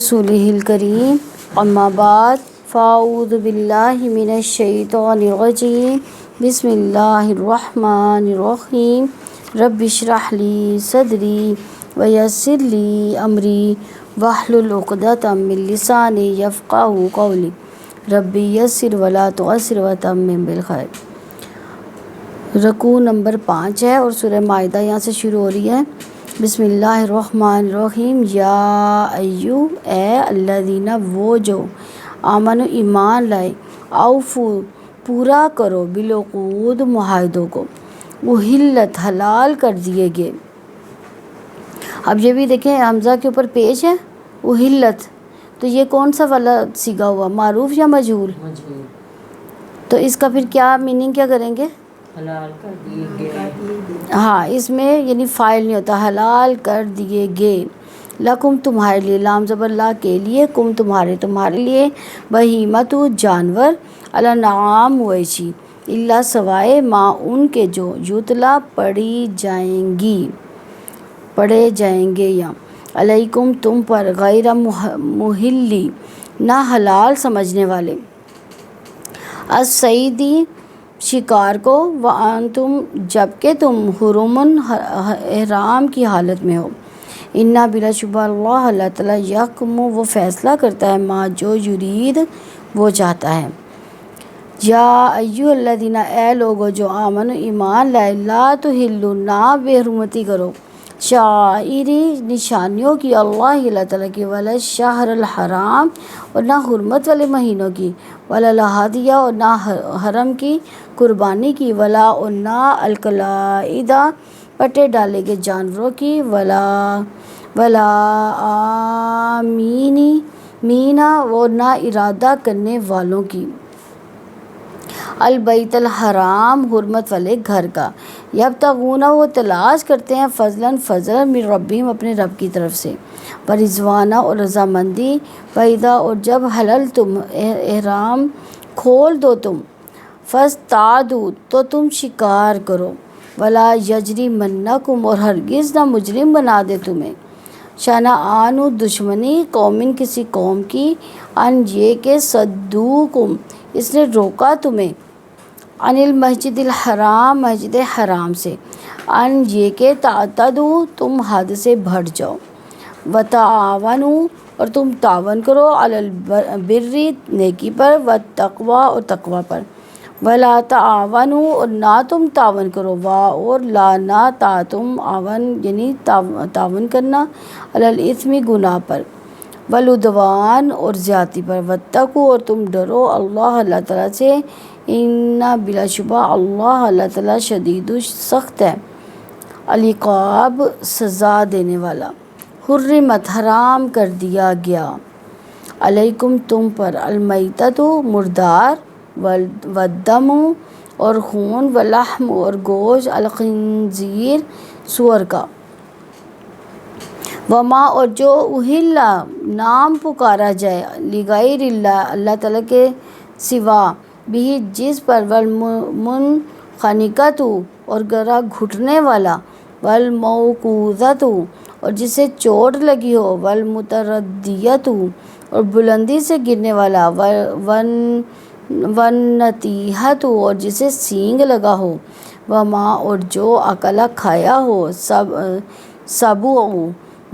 رسولہ الکریم اما بعد فاعوذ باللہ من الشیطان الرجیم بسم اللہ الرحمن الرحیم رب اشرح لی صدری ویسر لی امری واحلل عقدۃ من لسانی یفقہوا قولی رب یسر ولا تعسر وتمم بالخیر۔ رکوع نمبر 5 ہے اور سورہ مائدہ یہاں سے شروع ہو رہی ہے۔ بسم اللہ الرحمن الرحیم۔ یا ایو اے الذین وہ جو آمنو ایمان لائے، اوفو پورا کرو بالعقود معاہدوں کو، احلت حلال کر دیے گئے۔ اب یہ بھی دیکھیں حمزہ کے اوپر پیش ہے احلت، تو یہ کون سا والا صیغہ ہوا، معروف یا مجہول؟ تو اس کا پھر کیا میننگ کیا کریں گے؟ حلال کر دیے گئے۔ ہاں، اس میں یعنی فاعل نہیں ہوتا، حلال کر دیے گئے۔ لکم تمہارے لیے، لام زبر لا کے لیے، کم تمہارے لیے، بہیمت جانور، الانعام مویشی، اللہ سوائے ما ان کے جو یتلا پڑھی پڑھے جائیں گے یا علیکم تم پر، غیر محلی نہ حلال سمجھنے والے، الصیدی شکار کو، وانتم جبکہ تم حرم احرام کی حالت میں ہو، انا بلا شبہ اللہ تعالیٰ یحکم وہ فیصلہ کرتا ہے، ما جو یرید وہ چاہتا ہے۔ یا ایھا الذین اے لوگو جو آمنو ایمان لائے، لا تحلوا نہ بے حرمتی کرو، شعائری نشانیوں کی، اللہ تعالیٰ کی، ولا الشہر الحرام اور نہ حرمت والے مہینوں کی، ولا الہدیہ اور نہ حرم کی قربانی کی، ولا اور نہ القلائد پٹے ڈالے گئے جانوروں کی، ولا مینا وہ نہ ارادہ کرنے والوں کی، البیت الحرام حرمت والے گھر کا، یبتغون وہ تلاش کرتے ہیں، فضلا من ربہم اپنے رب کی طرف سے، ورضوانا اور رضامندی، وَإِذَا اور جب حلل تم احرام کھول دو تم، فاصطادوا تو تم شکار کرو، ولا یجرمنکم اور ہرگز نہ مجرم بنا دے تمہیں، شنآن دشمنی قوم کسی قوم کی، ان یہ کہ صدوکم اس نے روکا تمہیں، عن المسجد الحرام مسجد حرام سے، ان یہ کہ تعتدوا تم حد سے بڑھ جاؤ، وتعاونوا اور تم تعاون کرو، علی البر نیکی پر، والتقوی اور تقوی پر، ولا تعاونوا اور نہ تم تعاون کرو، اور لا نہ تم عاون یعنی تعاون کرنا، علی الاثم گناہ پر، والعدوان اور زیادتی پر، واتقوا اور تم ڈرو اللہ تعالیٰ سے، ان بلا شبہ اللہ تعالیٰ شدید سخت ہے، العقاب سزا دینے والا۔ حرمت حرام کر دیا گیا، علیکم تم پر، المیتۃ مردار، والدم اور خون، واللحم اور گوشت، الخنزیر سور کا، وما اور جو اہل نام پکارا جائے، لغیر اللہ اللہ تعالیٰ کے سوا، بھی جس پر، والمنخنقۃ اور گلا گھٹنے والا، والموقوذۃ اور جسے چوٹ لگی ہو، والمتردیۃ اور بلندی سے گرنے والا، والنطیحۃ اور جسے سینگ لگا ہو، وما اور جو اکلا کھایا ہو، سبع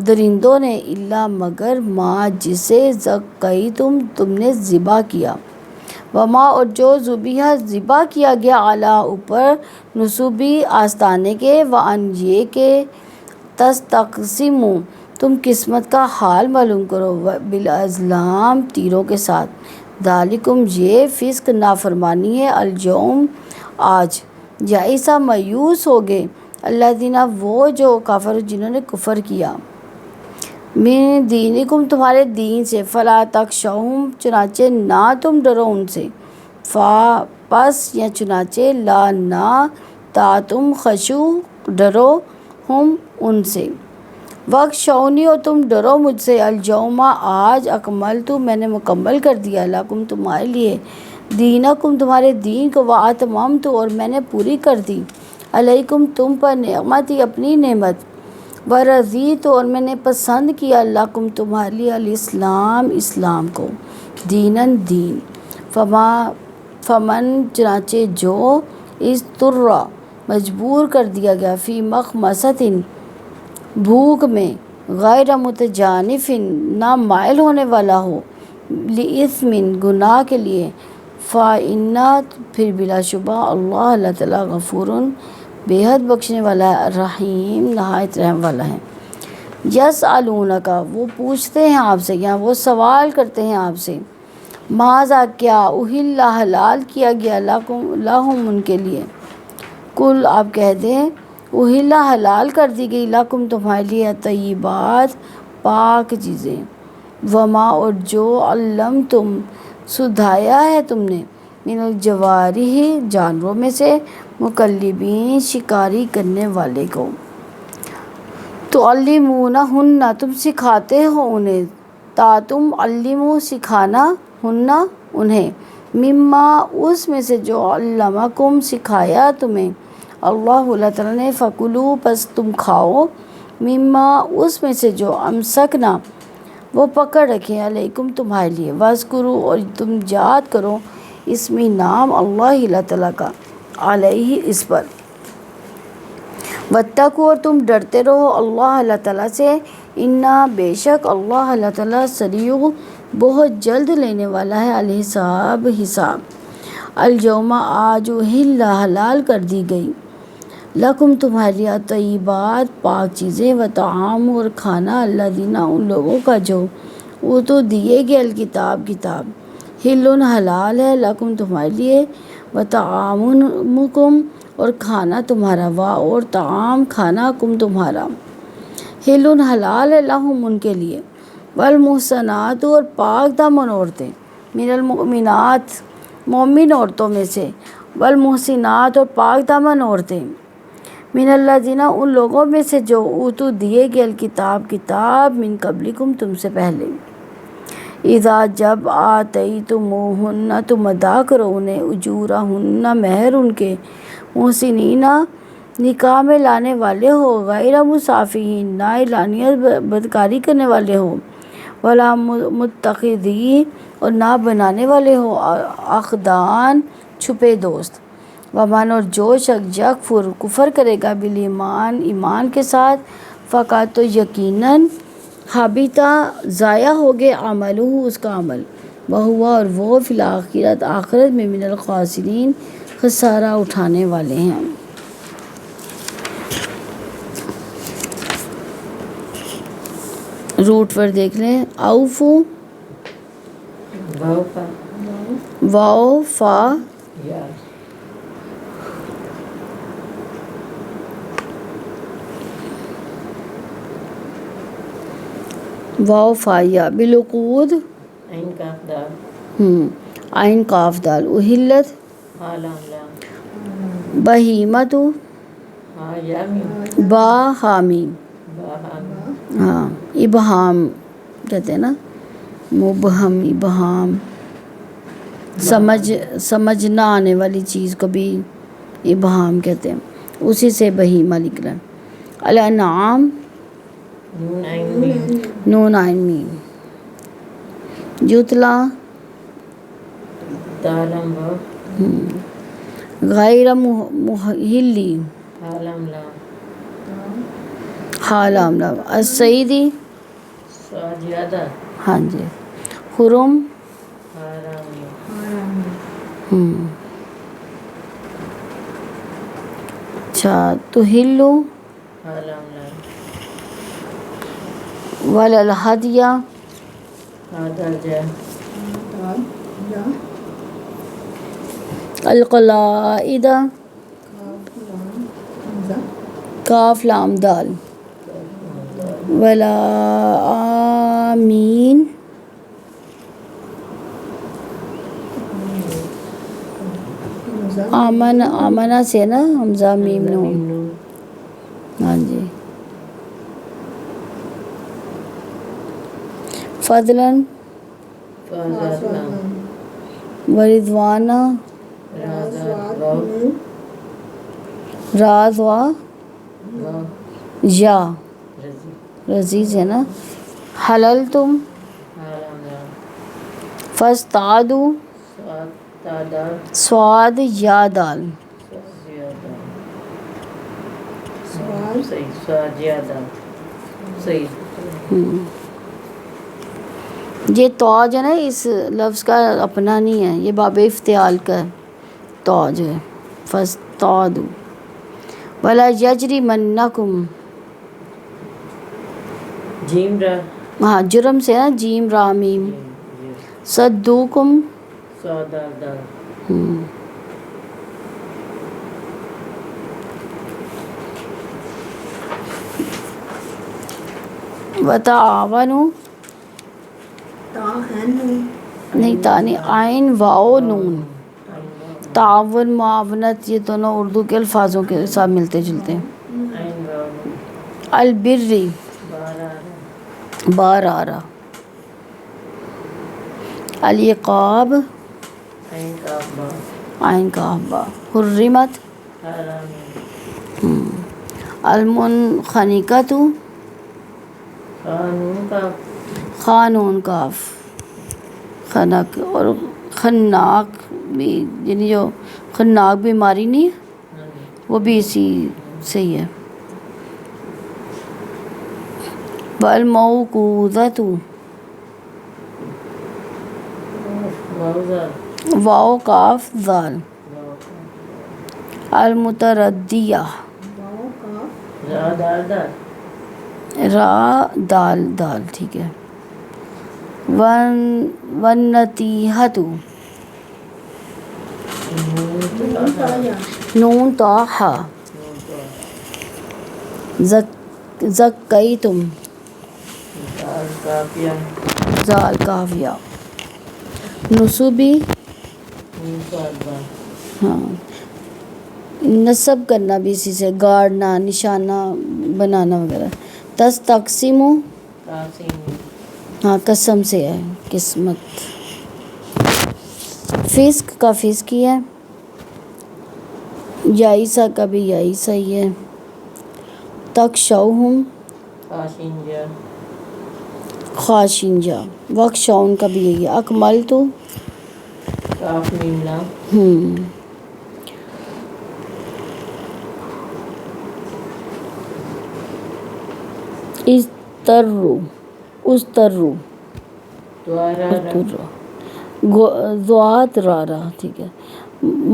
درندوں نے، الا مگر ما جسے ذکیتم تم نے ذبح کیا، وما اور جو ذبیحہ ذبح کیا گیا، اعلیٰ اوپر، نصبی آستانے کے، وان یہ کہ تستقسموا تم قسمت کا حال معلوم کرو، بالازلام تیروں کے ساتھ، ذالکم یہ فسق نافرمانی ہے، الیوم آج، یائسا مایوس ہو گئے، الذین وہ جو کفروا جنہوں نے کفر کیا، من دینکم تمہارے دین سے، فلا تخشوہم چنانچہ نہ تم ڈرو ان سے، پس یا چنانچہ لا نہ تم خشو ڈرو ہم ان سے، وخشونی اور تم ڈرو مجھ سے، الیوم آج، اکملت میں نے مکمل کر دیا، لکم تمہارے لیے، دینکم تمہارے دین کو، واتممت اور میں نے پوری کر دی، علیکم تم پر، نعمتی اپنی نعمت، ورضیت اور میں نے پسند کیا لکم تمہارے لیے الاسلام اسلام کو دیناً دین فمن چنانچہ جو اضطر مجبور کر دیا گیا فی مخمصۃ بھوک میں غیر متجانف نہ مائل ہونے والا ہو لإثم گناہ کے لیے فإنّ پھر بلا شبہ اللہ تعالیٰ غفور بے حد بخشنے والا ہے الرحیم نہایت رحم والا ہے۔ یسألونک وہ پوچھتے ہیں آپ سے یا وہ سوال کرتے ہیں آپ سے ماذا کیا اہل حلال کیا گیا لہم ان کے لیے کل آپ کہہ دیں اہل حلال کر دی گئی لکم تمہارے لیے طیبات پاک چیزیں وما اور جو علمتم سدھایا ہے تم نے من الجوارح جانوروں میں سے مکلبین شکاری کرنے والے کو تعلمونہن تم سکھاتے ہو انہیں تم علمو سکھانا ہننا انہیں مما اس میں سے جو علمکم سکھایا تمہیں اللہ تعالیٰ نے فکلوا پس تم کھاؤ مما اس میں سے جو امسکنا وہ پکڑ رکھیں علیکم تمہارے لیے واذکروا اور تم یاد کرو اسمی نام اللہ تعالیٰ کا علیہ اس پر واتقوا اور تم ڈرتے رہو اللہ تعالیٰ سے انا بے شک اللہ تعالیٰ سریع بہت جلد لینے والا ہے الحساب حساب اليوم آج احل حلال کر دی گئی لکم تمہارے لیے طیبات پاک چیزیں و طعام اور کھانا الذین ان لوگوں کا جو وہ تو دیے گئے الکتاب کتاب حل حلال ہے لکم تمہارے لیے و طعامکم اور کھانا تمہارا اور طعام کھنا کم تمہارا حل حلال ہے لہم ان کے لیے والمحصنات اور پاک دامن عورتیں من المؤمنات مومن عورتوں میں سے والمحصنات اور پاک دامن عورتیں من الذین ان لوگوں میں سے جو اوتو دیے گئے الکتاب کتاب من قبلکم تم سے پہلے اذا جب آتیتموہن تم ادا کرو انہیں اجورہن مہر ان کے محسنین نکاح میں لانے والے ہو غیر مسافحین نہ اعلانیہ بدکاری کرنے والے ہو ولا متخذی اور نہ بنانے والے ہو اخدان چھپے دوست ومن اور جو شخص یکفر کفر کرے گا بالایمان ایمان کے ساتھ فقط تو یقیناً حبطہ ضائع ہو گئے عملہ اس کا عمل وہو اور وہ فی الآخرت آخرت میں من الخاسرین خسارہ اٹھانے والے ہیں۔ روٹ پر دیکھ لیں اوفو واو فا واو فایا بالعقود عین قاف دال احلت بہیمت با حامیم ہاں ابہام کہتے ہیں نا مبہم ابہام سمجھ نہ آنے والی چیز کو بھی ابہام کہتے ہیں اسی سے بہیمہ نکلا الانعام نون عین میم یتلا غیر محلی حال عاملہ السیدی ہاں جی حرم اچھا تو ہلو وللہدیہ القلائد کاف لام دال ولا آمین آمنہ سے نا حمزہ میم نون ہاں جی فضلاً ورضوانہ راز و یا لذیذ ہے نا. حلل تم حرام فاستعدو سواد تادار سواد یا دال. زیادہ صحیح سواد زیادہ صحیح. یہ تو جو ہے نا اس لفظ کا اپنا نہیں ہے, یہ باب افتعال کا ہے. تو جو ہے فاستعدو ولا یجرمنکم, جیم را ہاں جرم سے نا جیم را میم. صدوکم سوادار دار وتعاونوا نہیں تانی عین واؤ نون. تعاون معاونت یہ دونوں اردو کے الفاظوں کے ساتھ ملتے جلتے ہیں. عین راو البری بارہ بار آ رہا. العقاب عین کاف با عین کاف با. حرمت حرام المنخنقۃ قانون کا خانون کاف خنق. اور خناق بھی یعنی جو خناق بیماری نہیں ہے وہ بھی اسی سے ہی ہے. والموقوذۃ موضع واو کاف ذال. المتردیہ زیادہ دار را دال دال ٹھیک ہے. والنتیحۃ نون تا ہا. زکیتم دال کافیہ زال کافیہ. نصبی نون سواد با ہاں نصب کرنا بھی اسی سے, گاڑنا نشانہ بنانا وغیرہ. تستقسم قاسم ہاں قسم سے ہے قسمت. فسق کا فسق ہی ہے. یائسہ کا بھی یائسہ ہی ہے. تکشوہم خاشنجہ خاشنجا. وخشون کا بھی یہی ہے. اکملتو کاف میم لام استرو استرو دوارا ذوات رارا ٹھیک ہے.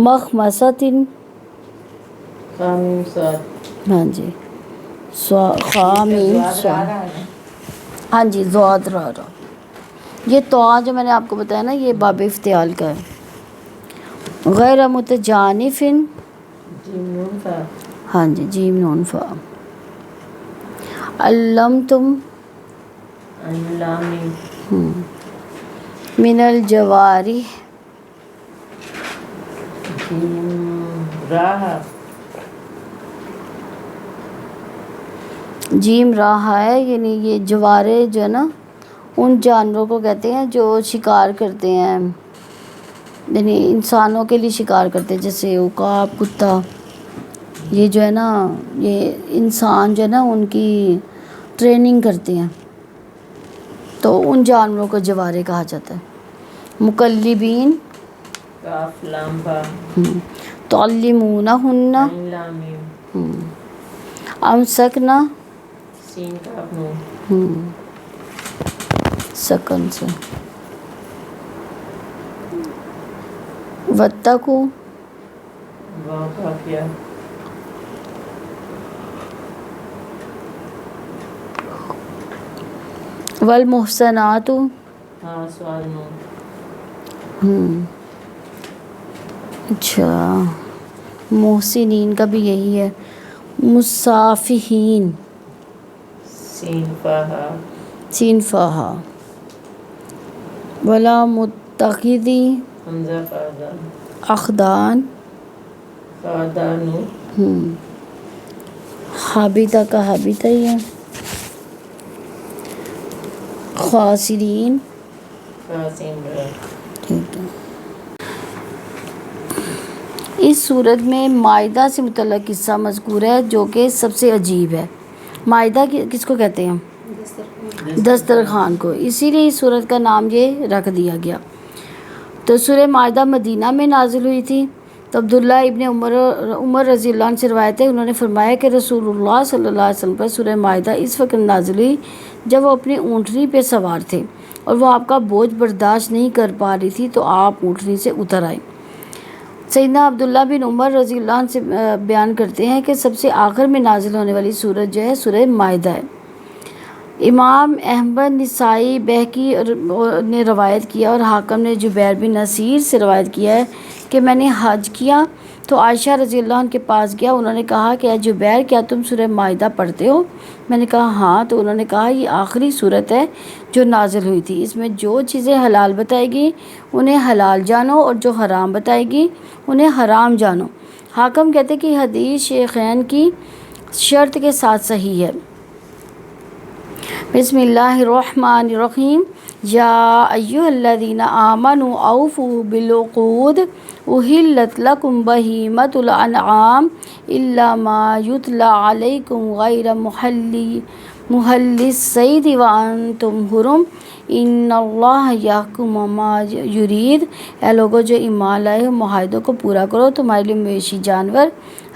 مخمصتن خامیم سواد ہاں جی خامیم ہاں جی ذوات رارا. یہ تو جو میں نے آپ کو بتایا نا یہ باب افتعال کا ہے. غیر متجانفن جیم نون فا ہاں جی جیم نون فا. علمتم عین لام میم من الجوارح جیم راہ جیم راہا ہے. یعنی یہ جوارے جو ہے نا ان جانوروں کو کہتے ہیں جو شکار کرتے ہیں, یعنی انسانوں کے لیے شکار کرتے ہیں, جیسے عقاب کتا. یہ جو ہے نا یہ انسان جو ہے نا ان کی ٹریننگ کرتے ہیں تو ان جانوروں کو جوارے کہا جاتا ہے. مکلبین کاف لام با تعلمونہن عین لام میم امسکنا سین کاف نون سکن سے. واتقوا واو کافیہ والمحسنات ہاں سواد نون اچھا. محسنین کا بھی یہی ہے. مصافحین سین فاہا سین فاہا. ولا متخذی حمزہ فاذا اخدان فادا نون حابطہ کا حابطہ ہی ہے. خاسرین قاسم را ٹھیک ہے. اس صورت میں مائدہ سے متعلق قصہ مذکور ہے جو کہ سب سے عجیب ہے. مائدہ کس کو کہتے ہیں؟ دسترخوان کو، اسی لیے اس صورت کا نام یہ رکھ دیا گیا۔ تو سورہ مائدہ مدینہ میں نازل ہوئی تھی۔ تو عبداللہ ابن عمر رضی اللہ عنہ سے روایت ہے، انہوں نے فرمایا کہ رسول اللہ صلی اللہ علیہ وسلم پر سورہ مائدہ اس وقت نازل ہوئی جب وہ اپنی اونٹنی پہ سوار تھے اور وہ آپ کا بوجھ برداشت نہیں کر پا رہی تھی، تو آپ اونٹنی سے اتر آئے۔ سیدنا عبداللہ بن عمر رضی اللہ عنہ سے بیان کرتے ہیں کہ سب سے آخر میں نازل ہونے والی سورت جو ہے سورہ مائدہ ہے۔ امام احمد، نسائی، بہقی نے روایت کیا اور حاکم نے جبیر بن نصیر سے روایت کیا ہے کہ میں نے حج کیا تو عائشہ رضی اللہ عنہ کے پاس گیا۔ انہوں نے کہا کہ اے جبیر، کیا تم سورہ مائدہ پڑھتے ہو؟ میں نے کہا ہاں۔ تو انہوں نے کہا یہ آخری صورت ہے جو نازل ہوئی تھی، اس میں جو چیزیں حلال بتائے گی انہیں حلال جانو اور جو حرام بتائے گی انہیں حرام جانو۔ حاکم کہتے کہ حدیث شیخین کی شرط کے ساتھ صحیح ہے۔ بسم اللہ الرحمن الرحیم، یا ایھا الذین آمنوا اوفوا بالعقود احلت لکم بہیمۃ الانعام الا ما یتلی علیکم غیر محل الصید وانتم حرم ان اللہ یحکم ما یرید۔ اے لوگو جو ایمان لائے ہو، معاہدوں کو پورا کرو، تمہارے لیے مویشی جانور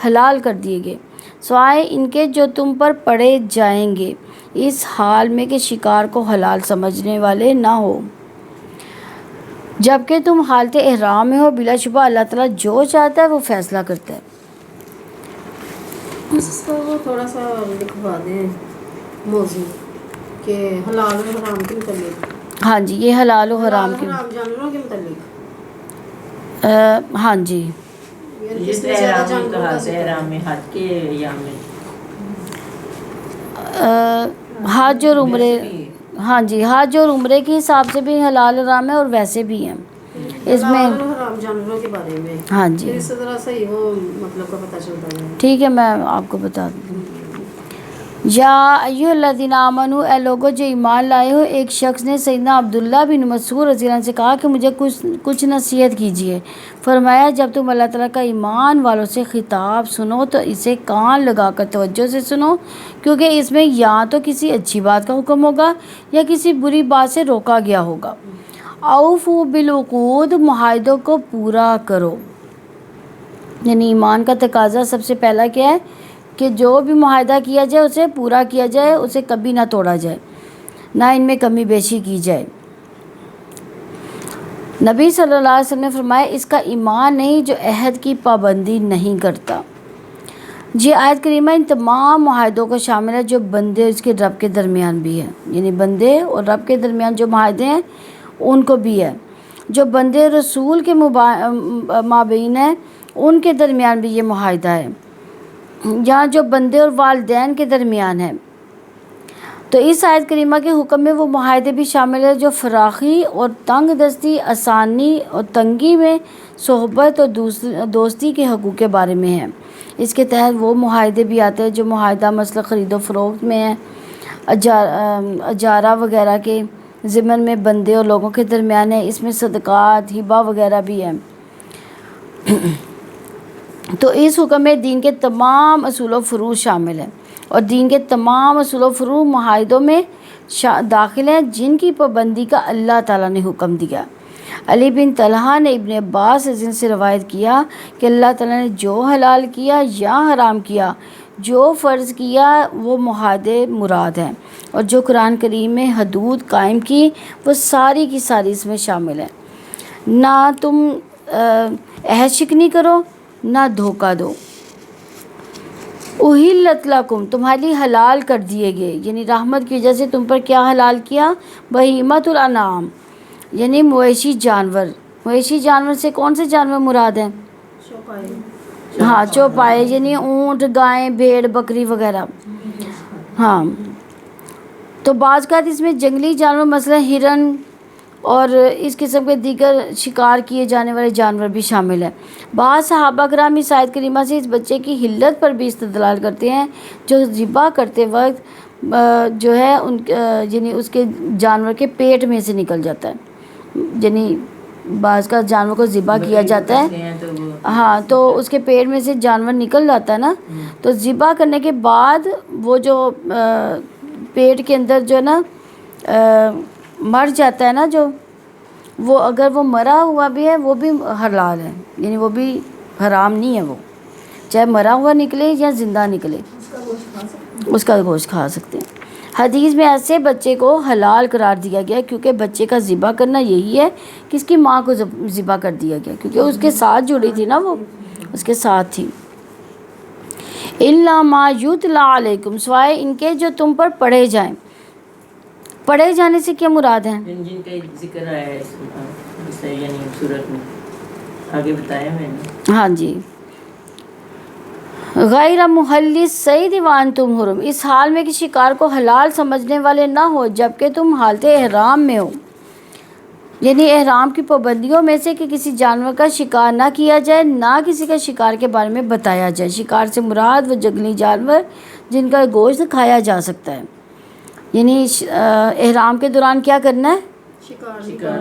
حلال کر دیے گئے سوائے ان کے جو تم پر پڑے جائیں گے، اس حال میں کہ شکار کو حلال سمجھنے والے نہ ہو، جبکہ تم حالت احرام میں ہو۔ بلا شبہ اللہ تعالیٰ جو چاہتا ہے وہ فیصلہ کرتا ہے۔ اس کو تھوڑا سا لکھوا دیں موضوع کہ حلال و حرام کے متعلق۔ ہاں جی، یہ حلال و حرام حلال و حرام جانوروں کے متعلق۔ ہاں جی، یعنی جس کس نے زیادہ احرام جانوروں کہا کا سے ذکر احرام میں حج کے ایام میں حج اور عمرے، ہاں جی، حج اور عمرے کے حساب سے بھی حلال حرام ہے اور ویسے بھی ہیں اس میں۔ حلال و حرام جانوروں کے بارے میں ہاں جی، پھر اس سے ذرا صحیح وہ مطلب کا پتہ چلتا ہے۔ ٹھیک ہے، میں آپ کو بتا دوں۔ یا ایھا الذین آمنوا، اے لوگو جو ایمان لائے ہو۔ ایک شخص نے سیدنا عبداللہ بن مسعود رضی اللہ عنہ سے کہا کہ مجھے کچھ نصیحت کیجیے۔ فرمایا جب تم اللہ تعالیٰ کا ایمان والوں سے خطاب سنو تو اسے کان لگا کر توجہ سے سنو، کیونکہ اس میں یا تو کسی اچھی بات کا حکم ہوگا یا کسی بری بات سے روکا گیا ہوگا۔ اوفوا بالعقود، معاہدوں کو پورا کرو۔ یعنی ایمان کا تقاضا سب سے پہلا کیا ہے کہ جو بھی معاہدہ کیا جائے اسے پورا کیا جائے، اسے کبھی نہ توڑا جائے، نہ ان میں کمی بیشی کی جائے۔ نبی صلی اللہ علیہ وسلم نے فرمایا اس کا ایمان نہیں جو عہد کی پابندی نہیں کرتا۔ یہ آیت کریمہ ان تمام معاہدوں کو شامل ہے جو بندے اور اس کے رب کے درمیان بھی ہے، یعنی بندے اور رب کے درمیان جو معاہدے ہیں ان کو بھی ہے، جو بندے رسول کے مابین ہیں ان کے درمیان بھی یہ معاہدہ ہے، یہاں جو بندے اور والدین کے درمیان ہے۔ تو اس آیت کریمہ کے حکم میں وہ معاہدے بھی شامل ہیں جو فراخی اور تنگ دستی، آسانی اور تنگی میں صحبت اور دوستی کے حقوق کے بارے میں ہیں۔ اس کے تحت وہ معاہدے بھی آتے ہیں جو معاہدہ مثلا خرید و فروخت میں ہیں، اجارہ وغیرہ کے ضمن میں بندے اور لوگوں کے درمیان ہے، اس میں صدقات، ہبہ وغیرہ بھی ہیں۔ تو اس حکم میں دین کے تمام اصول و فروع شامل ہیں، اور دین کے تمام اصول و فروع معاہدوں میں داخل ہیں جن کی پابندی کا اللہ تعالیٰ نے حکم دیا۔ علی بن طلحہ نے ابن عباس سے روایت کیا کہ اللہ تعالیٰ نے جو حلال کیا یا حرام کیا، جو فرض کیا وہ معاہدے مراد ہیں، اور جو قرآن کریم میں حدود قائم کی وہ ساری کی ساری اس میں شامل ہیں۔ نہ تم عہد شکنی کرو، نہ دھوکہ دو۔ احلت لکم، تمہارے لیے حلال کر دیے گئے، یعنی رحمت کی وجہ سے تم پر کیا حلال کیا؟ بہیمۃ الانعام، یعنی مویشی جانور۔ مویشی جانور سے کون سے جانور مراد ہیں؟ ہاں، چوپائے، یعنی اونٹ، گائیں، بھیڑ، بکری وغیرہ۔ ہاں، تو بعض کا اس میں جنگلی جانور مثلا ہرن اور اس قسم کے دیگر شکار کیے جانے والے جانور بھی شامل ہیں۔ بعض صحابہ کرام اس آیت کریمہ سے اس بچے کی حلت پر بھی استدلال کرتے ہیں جو ذبح کرتے وقت جو ہے یعنی اس کے جانور کے پیٹ میں سے نکل جاتا ہے، یعنی بعض کا جانور کو ذبح کیا جاتا ہے، ہاں، تو اس کے پیٹ میں سے جانور نکل جاتا ہے نا، تو ذبح کرنے کے بعد وہ جو پیٹ کے اندر جو ہے نا مر جاتا ہے نا جو، وہ اگر وہ مرا ہوا بھی ہے وہ بھی حلال ہے، یعنی وہ بھی حرام نہیں ہے، وہ چاہے مرا ہوا نکلے یا زندہ نکلے، اس کا گوشت کھا سکتے ہیں۔ حدیث میں ایسے بچے کو حلال قرار دیا گیا کیونکہ بچے کا ذبح کرنا یہی ہے کہ اس کی ماں کو ذبح کر دیا گیا، کیونکہ اس کے ساتھ جڑی تھی نا، وہ اس کے ساتھ تھی۔ الا ما یتلی علیکم، سوائے ان کے جو تم پر پڑھے جائیں۔ پڑھے جانے سے کیا مراد ہے؟ جن کا ذکر آیا ہے اس یعنی صورت میں آگے بتایا میں نے۔ ہاں جی، غیر محل الصید وانتم حرم، اس حال میں کہ شکار کو حلال سمجھنے والے نہ ہو جبکہ تم حالت احرام میں ہو، یعنی احرام کی پابندیوں میں سے کہ کسی جانور کا شکار نہ کیا جائے، نہ کسی کا شکار کے بارے میں بتایا جائے۔ شکار سے مراد وہ جنگلی جانور جن کا گوشت کھایا جا سکتا ہے، یعنی احرام کے دوران کیا کرنا ہے؟ شکار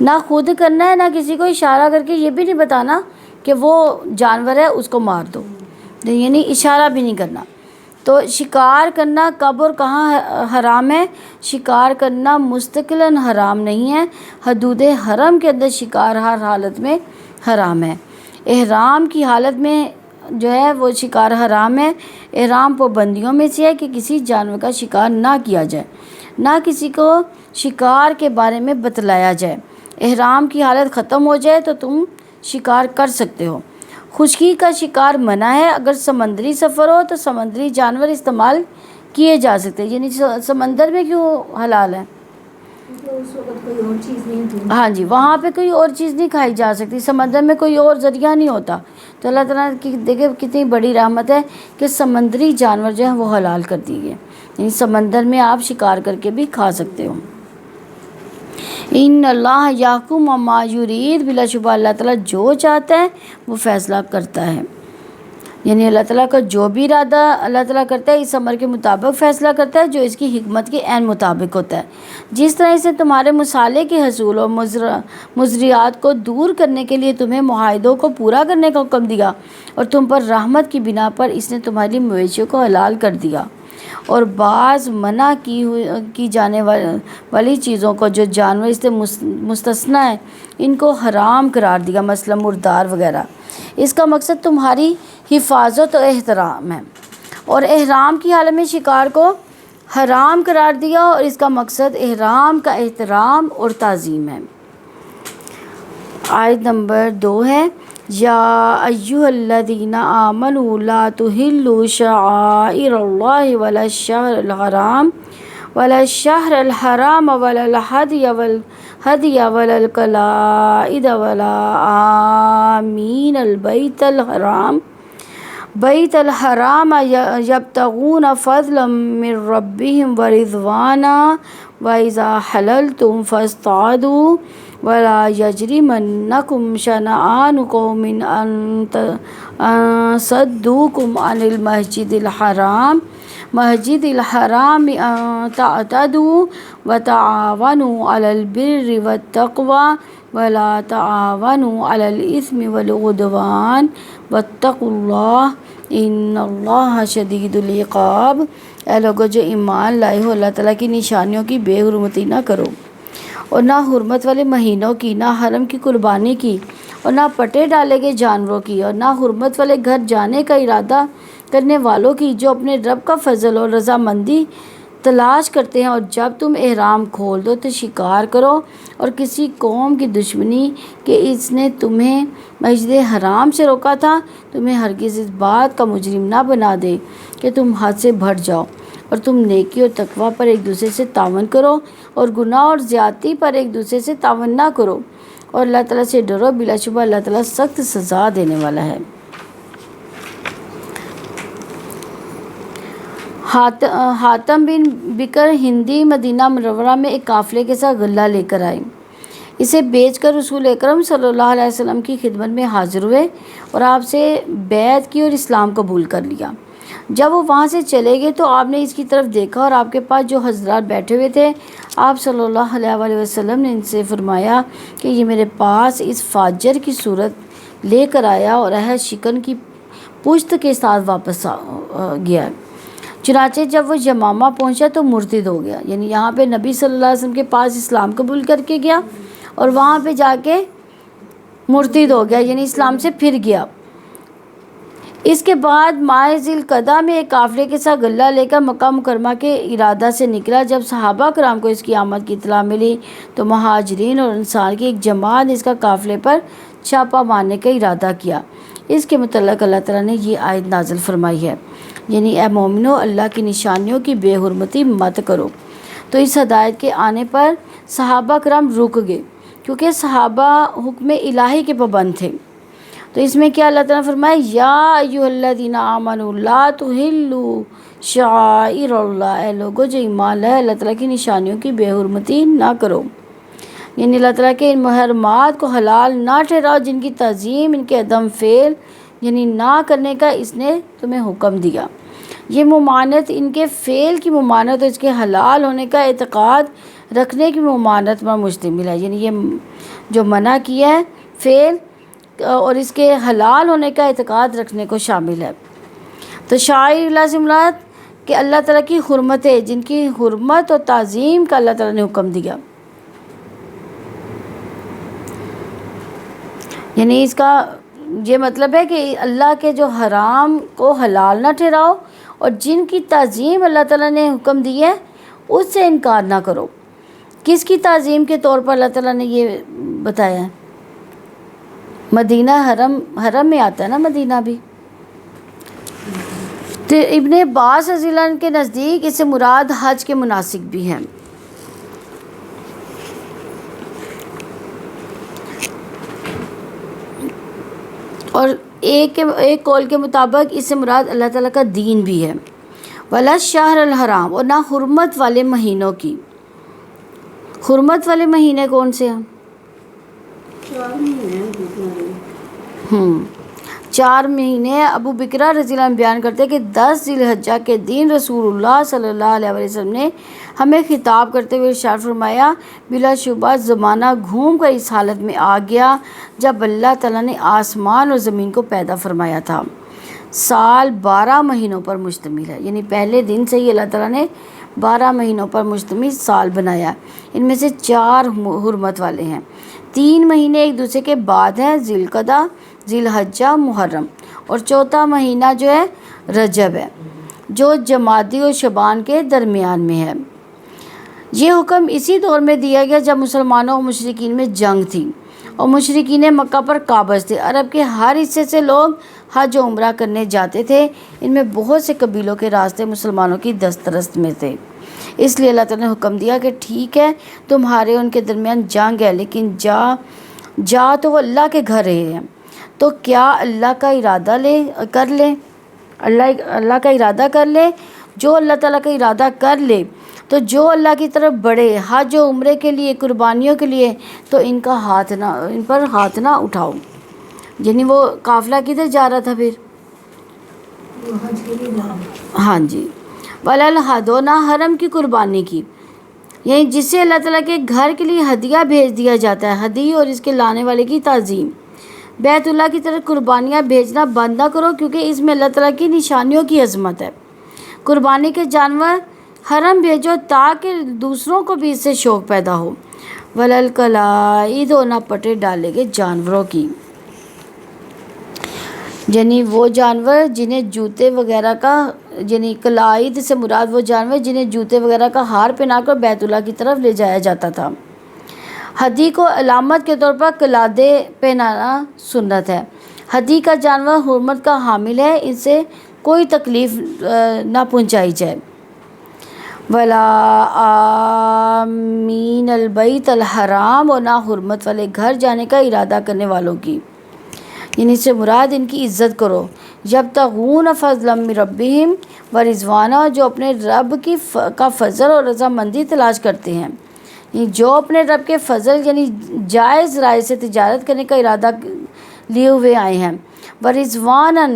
نہ خود کرنا ہے، نہ کسی کو اشارہ کر کے یہ بھی نہیں بتانا کہ وہ جانور ہے اس کو مار دو، یعنی اشارہ بھی نہیں کرنا۔ تو شکار کرنا کب اور کہاں حرام ہے؟ شکار کرنا مستقلاً حرام نہیں ہے، حدود حرم کے اندر شکار ہر حالت میں حرام ہے۔ احرام کی حالت میں جو ہے وہ شکار حرام ہے۔ احرام پابندیوں میں سے ہے کہ کسی جانور کا شکار نہ کیا جائے، نہ کسی کو شکار کے بارے میں بتلایا جائے۔ احرام کی حالت ختم ہو جائے تو تم شکار کر سکتے ہو۔ خشکی کا شکار منع ہے، اگر سمندری سفر ہو تو سمندری جانور استعمال کیے جا سکتے ہیں، یعنی سمندر میں کیوں حلال ہے؟ اس وقت کوئی اور چیز نہیں تھی۔ ہاں جی، وہاں پہ کوئی اور چیز نہیں کھائی جا سکتی، سمندر میں کوئی اور ذریعہ نہیں ہوتا، تو اللہ تعالیٰ کی دیکھیں کتنی بڑی رحمت ہے کہ سمندری جانور جو ہیں وہ حلال کر دیے گئے، یعنی سمندر میں آپ شکار کر کے بھی کھا سکتے ہو۔ ان اللہ یحکم ما یرید، بلا شبہ اللہ تعالیٰ جو چاہتا ہے وہ فیصلہ کرتا ہے، یعنی اللہ تعالیٰ کا جو بھی ارادہ اللہ تعالیٰ کرتا ہے اس امر کے مطابق فیصلہ کرتا ہے جو اس کی حکمت کے عین مطابق ہوتا ہے۔ جس طرح سے تمہارے مصالحے کے حصول اور مضریات کو دور کرنے کے لیے تمہیں معاہدوں کو پورا کرنے کا حکم دیا، اور تم پر رحمت کی بنا پر اس نے تمہاری مویشیوں کو حلال کر دیا، اور بعض منع کی جانے والی چیزوں کو جو جانور اس سے مستثنی ہیں ان کو حرام قرار دیا، مثلا مردار وغیرہ۔ اس کا مقصد تمہاری حفاظت و احترام ہے، اور احرام کی حالت میں شکار کو حرام قرار دیا، اور اس کا مقصد احرام کا احترام اور تعظیم ہے۔ آیت نمبر 2 ہے، یا ایھا الذین آمنوا لا تحلوا شعائر اللہ ولا الشہر الحرام ولا الہدی ولا القلائد ولا آمین البیت الحرام یبتغون فضلا من ربهم ورضوانا وَإِذَا حَلَلْتُمْ فَاصْطَادُوا وَلَا يَجْرِمَنَّكُمْ شَنَآنُ قَوْمٍ أَن صَدُّوكُمْ عَنِ مسجد الحرام أن تعتدوا وتعاونوا على البر والتقوى ولا تعاونوا على الإثم والعدوان واتقوا الله ان اللہ شدید العقاب۔ اے لوگو جو ایمان لائے ہو، اللہ تعالیٰ کی نشانیوں کی بے حرمتی نہ کرو، اور نہ حرمت والے مہینوں کی، نہ حرم کی قربانی کی، اور نہ پٹے ڈالے گئے جانوروں کی، اور نہ حرمت والے گھر جانے کا ارادہ کرنے والوں کی جو اپنے رب کا فضل اور رضامندی تلاش کرتے ہیں، اور جب تم احرام کھول دو تو شکار کرو، اور کسی قوم کی دشمنی کہ اس نے تمہیں مسجد حرام سے روکا تھا تمہیں ہرگز اس بات کا مجرم نہ بنا دے کہ تم حد سے بڑھ جاؤ، اور تم نیکی اور تقوی پر ایک دوسرے سے تعاون کرو، اور گناہ اور زیادتی پر ایک دوسرے سے تعاون نہ کرو، اور اللہ تعالیٰ سے ڈرو، بلا شبہ اللہ تعالیٰ سخت سزا دینے والا ہے۔ حاتم بن بکر ہندی مدینہ منورہ میں ایک قافلے کے ساتھ غلہ لے کر آئے، اسے بیچ کر رسول اکرم صلی اللہ علیہ وسلم کی خدمت میں حاضر ہوئے اور آپ سے بیعت کی اور اسلام قبول کر لیا۔ جب وہ وہاں سے چلے گئے تو آپ نے اس کی طرف دیکھا، اور آپ کے پاس جو حضرات بیٹھے ہوئے تھے، آپ صلی اللہ علیہ وسلم نے ان سے فرمایا کہ یہ میرے پاس اس فاجر کی صورت لے کر آیا اور عہد شکن کی پشت کے ساتھ واپس گیا۔ چنانچہ جب وہ یمامہ پہنچا تو مرتد ہو گیا، یعنی یہاں پہ نبی صلی اللہ علیہ وسلم کے پاس اسلام قبول کر کے گیا اور وہاں پہ جا کے مرتد ہو گیا، یعنی اسلام سے پھر گیا۔ اس کے بعد ماہ ذی القعدہ میں ایک قافلے کے ساتھ غلہ لے کر مکہ مکرمہ کے ارادہ سے نکلا۔ جب صحابہ کرام کو اس کی آمد کی اطلاع ملی تو مہاجرین اور انصار کی ایک جماعت نے اس کا قافلے پر چھاپا مارنے کا ارادہ کیا۔ اس کے متعلق اللہ تعالیٰ نے یہ آیت نازل فرمائی ہے، یعنی اے مومنو اللہ کی نشانیوں کی بے حرمتی مت کرو۔ تو اس ہدایت کے آنے پر صحابہ کرام رک گئے، کیونکہ صحابہ حکم الہی کے پابند تھے۔ تو اس میں کیا اللہ تعالیٰ نے فرمایا، یا ایھا الذین آمنوا لا تحلوا شعائر اللہ، اے لوگو جو ایمان لائے اللہ تعالیٰ کی نشانیوں کی بے حرمتی نہ کرو، یعنی اللہ تعالیٰ کے ان محرمات کو حلال نہ ٹھہراؤ جن کی تعظیم ان کے عدم فعل یعنی نہ کرنے کا اس نے تمہیں حکم دیا۔ یہ ممانعت ان کے فعل کی ممانعت اور اس کے حلال ہونے کا اعتقاد رکھنے کی ممانعت پر مشتمل ہے، یعنی یہ جو منع کیا ہے فعل اور اس کے حلال ہونے کا اعتقاد رکھنے کو شامل ہے۔ تو شاعر اللہ سے مراد کہ اللہ تعالیٰ کی حرمتیں جن کی حرمت اور تعظیم کا اللہ تعالیٰ نے حکم دیا، یعنی اس کا یہ مطلب ہے کہ اللہ کے جو حرام کو حلال نہ ٹھہراؤ اور جن کی تعظیم اللہ تعالیٰ نے حکم دی ہے اس سے انکار نہ کرو۔ کس کی تعظیم کے طور پر اللہ تعالیٰ نے یہ بتایا ہے؟ مدینہ حرم میں آتا ہے نا مدینہ بھی۔ تو ابن عباس رضی اللہ عنہ کے نزدیک اس سے مراد حج کے مناسک بھی ہیں۔ اور ایک قول کے مطابق اس سے مراد اللہ تعالیٰ کا دین بھی ہے۔ ولا شہر الحرام، اور نہ حرمت والے مہینوں کی۔ حرمت والے مہینے کون سے ہیں؟ 4 مہینے ابو بکرہ رضی اللہ عنہ بیان کرتے ہیں کہ 10 ذی الحجہ کے دن رسول اللہ صلی اللہ علیہ وسلم نے ہمیں خطاب کرتے ہوئے ارشاد فرمایا، بلا شبہ زمانہ گھوم کر اس حالت میں آ گیا جب اللہ تعالیٰ نے آسمان اور زمین کو پیدا فرمایا تھا۔ سال 12 مہینوں پر مشتمل ہے، یعنی پہلے دن سے ہی اللہ تعالیٰ نے 12 مہینوں پر مشتمل سال بنایا۔ ان میں سے 4 حرمت والے ہیں، 3 مہینے ایک دوسرے کے بعد ہیں، ذی القعدہ، ذی الحجہ، محرم، اور 4تھا مہینہ جو ہے رجب ہے جو جمادی اور شعبان کے درمیان میں ہے۔ یہ حکم اسی دور میں دیا گیا جب مسلمانوں اور مشرکین میں جنگ تھی اور مشرکین مکہ پر قابض تھے۔ عرب کے ہر حصے سے لوگ حج و عمرہ کرنے جاتے تھے، ان میں بہت سے قبیلوں کے راستے مسلمانوں کی دسترس میں تھے۔ اس لیے اللہ تعالیٰ نے حکم دیا کہ ٹھیک ہے تمہارے ان کے درمیان جنگ ہے، لیکن جا تو وہ اللہ کے گھر رہے ہیں، تو کیا اللہ کا ارادہ کر لے، اللہ کا ارادہ کر لے، جو اللہ تعالیٰ کا ارادہ کر لے تو جو اللہ کی طرف بڑھے حج و عمرے کے لیے، قربانیوں کے لیے، تو ان پر ہاتھ نہ اٹھاؤ۔ یعنی وہ قافلہ کدھر جا رہا تھا پھر؟ ہاں جی، وَلَلْحَدُ، نہ حرم کی قربانی کی، یعنی جسے اللہ تعالیٰ کے گھر کے لیے ہدیہ بھیج دیا جاتا ہے، ہدیہ اور اس کے لانے والے کی تعظیم۔ بیت اللہ کی طرف قربانیاں بھیجنا بند نہ کرو، کیونکہ اس میں اللہ تعالیٰ کی نشانیوں کی عظمت ہے۔ قربانی کے جانور حرم بھیجو تاکہ دوسروں کو بھی اس سے شوق پیدا ہو۔ وَلَلْقَلَائِدُ، نہ پٹے ڈالے گئے جانوروں کی، یعنی وہ جانور جنہیں جوتے وغیرہ کا، یعنی قلائد سے مراد وہ جانور جنہیں جوتے وغیرہ کا ہار پہنا کر بیت اللہ کی طرف لے جایا جاتا تھا۔ ہدی کو علامت کے طور پر قلادے پہنانا سنت ہے۔ ہدی کا جانور حرمت کا حامل ہے، اس سے کوئی تکلیف نہ پہنچائی جائے۔ ولا آمین البیت الحرام، اور نہ حرمت والے گھر جانے کا ارادہ کرنے والوں کی، یعنی اس سے مراد ان کی عزت کرو۔ یبتغون فضلا من ربہم ورضوانا، جو اپنے رب کا فضل اور رضامندی تلاش کرتے ہیں، یعنی جو اپنے رب کے فضل یعنی جائز رائے سے تجارت کرنے کا ارادہ لیے ہوئے آئے ہیں۔ ورضوانا،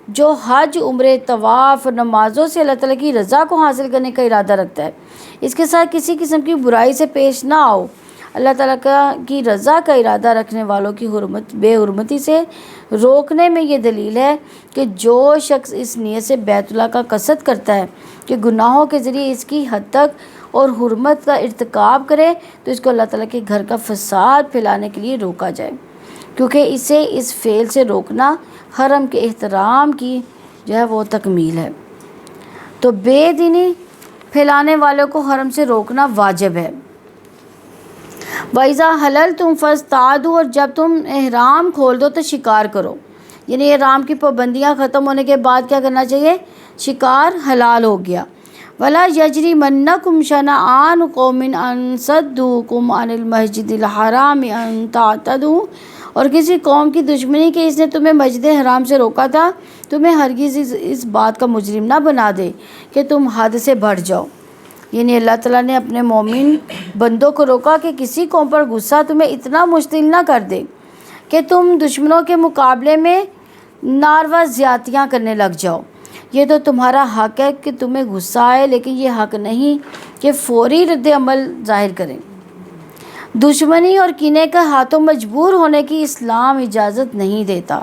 جو حج، عمرے، طواف اور نمازوں سے اللہ تعالیٰ کی رضا کو حاصل کرنے کا ارادہ رکھتا ہے، اس کے ساتھ کسی قسم کی برائی سے پیش نہ آؤ۔ اللہ تعالیٰ کی رضا کا ارادہ رکھنے والوں کی بے حرمتی سے روکنے میں یہ دلیل ہے کہ جو شخص اس نیت سے بیت اللہ کا قصد کرتا ہے کہ گناہوں کے ذریعے اس کی حد تک اور حرمت کا ارتکاب کرے تو اس کو اللہ تعالیٰ کے گھر کا فساد پھیلانے کے لیے روکا جائے، کیونکہ اسے اس فعل سے روکنا حرم کے احترام کی جو ہے وہ تکمیل ہے۔ تو بے دینی پھیلانے والوں کو حرم سے روکنا واجب ہے۔ وَإِذَا حَلَلْتُمْ فَاصْطَادُوا، اور جب تم احرام کھول دو تو شکار کرو، یعنی احرام کی پابندیاں ختم ہونے کے بعد کیا کرنا چاہیے؟ شکار حلال ہو گیا۔ وَلَا يَجْرِمَنَّكُمْ شَنَآنُ قَوْمٍ أَن صَدُّوكُمْ عَنِ الْمَسْجِدِ الْحَرَامِ أَن تَعْتَدُوا، اور کسی قوم کی دشمنی کہ اس نے تمہیں مسجد حرام سے روکا تھا، تمہیں ہرگز اس بات کا مجرم نہ بنا دے کہ تم حد سے بڑھ جاؤ۔ یعنی اللہ تعالیٰ نے اپنے مومن بندوں کو روکا کہ کسی قوم پر غصہ تمہیں اتنا مشتعل نہ کر دے کہ تم دشمنوں کے مقابلے میں ناروا زیادتیاں کرنے لگ جاؤ۔ یہ تو تمہارا حق ہے کہ تمہیں غصہ آئے، لیکن یہ حق نہیں کہ فوری رد عمل ظاہر کریں۔ دشمنی اور کینے کا ہاتھوں مجبور ہونے کی اسلام اجازت نہیں دیتا۔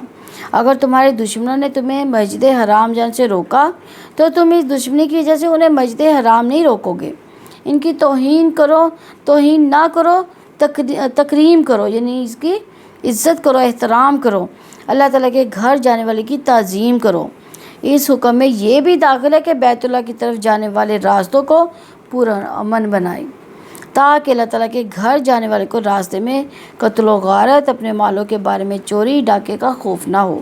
اگر تمہارے دشمنوں نے تمہیں مسجد حرام جانے سے روکا تو تم اس دشمنی کی وجہ سے انہیں مسجد حرام نہیں روکو گے۔ ان کی توہین نہ کرو، تکریم کرو، یعنی اس کی عزت کرو، احترام کرو، اللہ تعالیٰ کے گھر جانے والے کی تعظیم کرو۔ اس حکم میں یہ بھی داخل ہے کہ بیت اللہ کی طرف جانے والے راستوں کو پورا امن بنائے، تاکہ اللہ تعالیٰ کے گھر جانے والے کو راستے میں قتل و غارت، اپنے مالوں کے بارے میں چوری ڈاکے کا خوف نہ ہو۔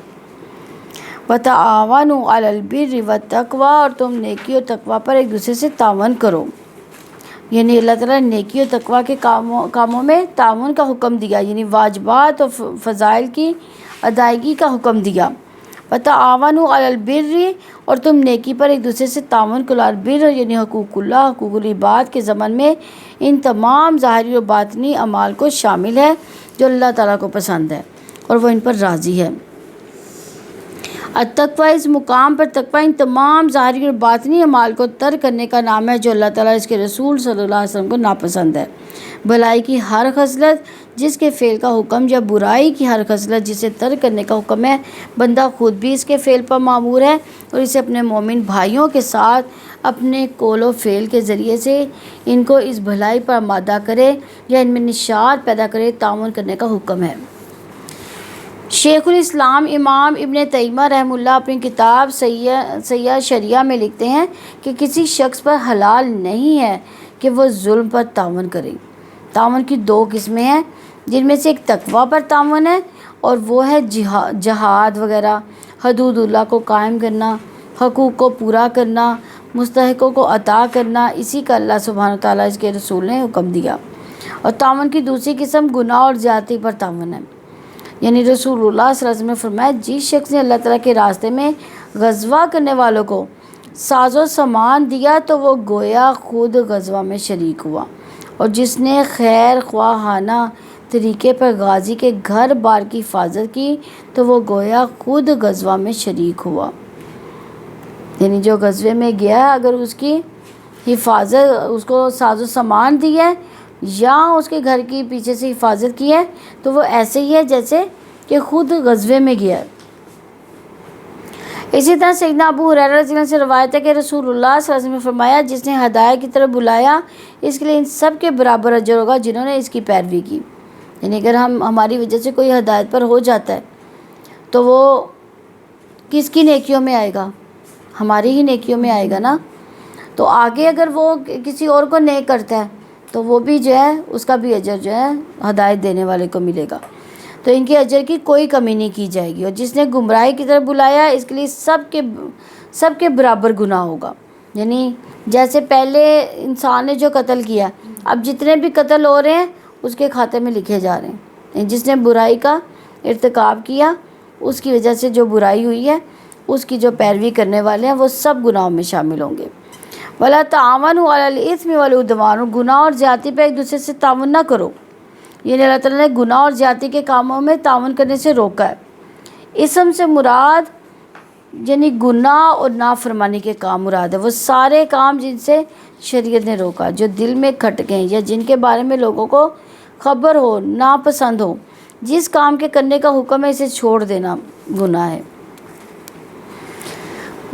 وَتَعَاوَنُوا عَلَى الْبِرِّ وَالتَّقْوَىٰ، اور تم نیکی اور تقویٰ پر ایک دوسرے سے تعاون کرو۔ یعنی اللہ تعالیٰ نے نیکی اور تقویٰ کے کاموں میں تعاون کا حکم دیا، یعنی واجبات اور فضائل کی ادائیگی کا حکم دیا۔ وَتَعَاوَنُوا عَلَى الْبِرِّ، اور تم نیکی پر ایک دوسرے سے تعاون کرو۔ البر یعنی حقوق اللہ، حقوق العباد کے ضمن میں ان تمام ظاہری و باطنی اعمال کو شامل ہے جو اللہ تعالیٰ کو پسند ہے اور وہ ان پر راضی ہے۔ التقویٰ، اس مقام پر تقویٰ ان تمام ظاہری اور باطنی اعمال کو ترک کرنے کا نام ہے جو اللہ تعالیٰ اس کے رسول صلی اللہ علیہ وسلم کو ناپسند ہے۔ بھلائی کی ہر خصلت جس کے فعل کا حکم، یا برائی کی ہر خصلت جسے ترک کرنے کا حکم ہے، بندہ خود بھی اس کے فعل پر مامور ہے اور اسے اپنے مومن بھائیوں کے ساتھ اپنے قول و فعل کے ذریعے سے ان کو اس بھلائی پر آمادہ کرے یا ان میں نشاط پیدا کرے، تعاون کرنے کا حکم ہے۔ شیخ الاسلام امام ابن تیمیہ رحمہ اللہ اپنی کتاب سیاح شریعہ میں لکھتے ہیں کہ کسی شخص پر حلال نہیں ہے کہ وہ ظلم پر تعاون کرے۔ تعاون کی دو قسمیں ہیں، جن میں سے ایک تقویٰ پر تعاون ہے اور وہ ہے جہاد وغیرہ، حدود اللہ کو قائم کرنا، حقوق کو پورا کرنا، مستحقوں کو عطا کرنا، اسی کا اللہ سبحانہ وتعالیٰ اس کے رسول نے حکم دیا۔ اور تعاون کی دوسری قسم گناہ اور زیادتی پر تعاون ہے، یعنی رسول اللہ صلی اللہ علیہ وسلم نے فرمایا جس شخص نے اللہ تعالیٰ کے راستے میں غزوہ کرنے والوں کو ساز و سامان دیا تو وہ گویا خود غزوہ میں شریک ہوا، اور جس نے خیر خواہانہ طریقے پر غازی کے گھر بار کی حفاظت کی تو وہ گویا خود غزوہ میں شریک ہوا۔ یعنی جو غزوے میں گیا اگر اس کی حفاظت، اس کو ساز و سامان دی ہے یا اس کے گھر کی پیچھے سے حفاظت کی ہے تو وہ ایسے ہی ہے جیسے کہ خود غزوے میں گیا ہے۔ اسی طرح سیدنا ابو ہریرہ رضی اللہ عنہ سے روایت ہے کہ رسول اللہ صلی اللہ علیہ وسلم نے فرمایا جس نے ہدایت کی طرف بلایا اس کے لیے ان سب کے برابر اجر ہوگا جنہوں نے اس کی پیروی کی۔ یعنی اگر ہماری وجہ سے کوئی ہدایت پر ہو جاتا ہے تو وہ کس کی نیکیوں میں آئے گا؟ ہماری ہی نیکیوں میں آئے گا نا۔ تو آگے اگر وہ کسی اور کو نیک کرتا ہے تو وہ بھی جو ہے اس کا بھی اجر جو ہے ہدایت دینے والے کو ملے گا، تو ان کے اجر کی کوئی کمی نہیں کی جائے گی۔ اور جس نے گمراہی کی طرف بلایا اس کے لیے سب کے برابر گناہ ہوگا۔ یعنی جیسے پہلے انسان نے جو قتل کیا اب جتنے بھی قتل ہو رہے ہیں اس کے کھاتے میں لکھے جا رہے ہیں۔ جس نے برائی کا ارتکاب کیا اس کی وجہ سے جو برائی ہوئی ہے اس کی جو پیروی کرنے والے ہیں وہ سب گناہوں میں شامل ہوں گے۔ وَلَا تَعَاوَنُوا عَلَى الْإِثْمِ وَالْعُدْوَانِ، گناہ اور زیادتی پہ ایک دوسرے سے تعاون نہ کرو۔ یعنی اللہ تعالیٰ نے گناہ اور زیادتی کے کاموں میں تعاون کرنے سے روکا ہے۔ اسم سے مراد یعنی گناہ اور نافرمانی کے کام مراد ہے، وہ سارے کام جن سے شریعت نے روکا، جو دل میں کھٹکیں یا جن کے بارے میں لوگوں کو خبر ہو، ناپسند ہو، جس کام کے کرنے کا حکم ہے اسے چھوڑ دینا گناہ ہے۔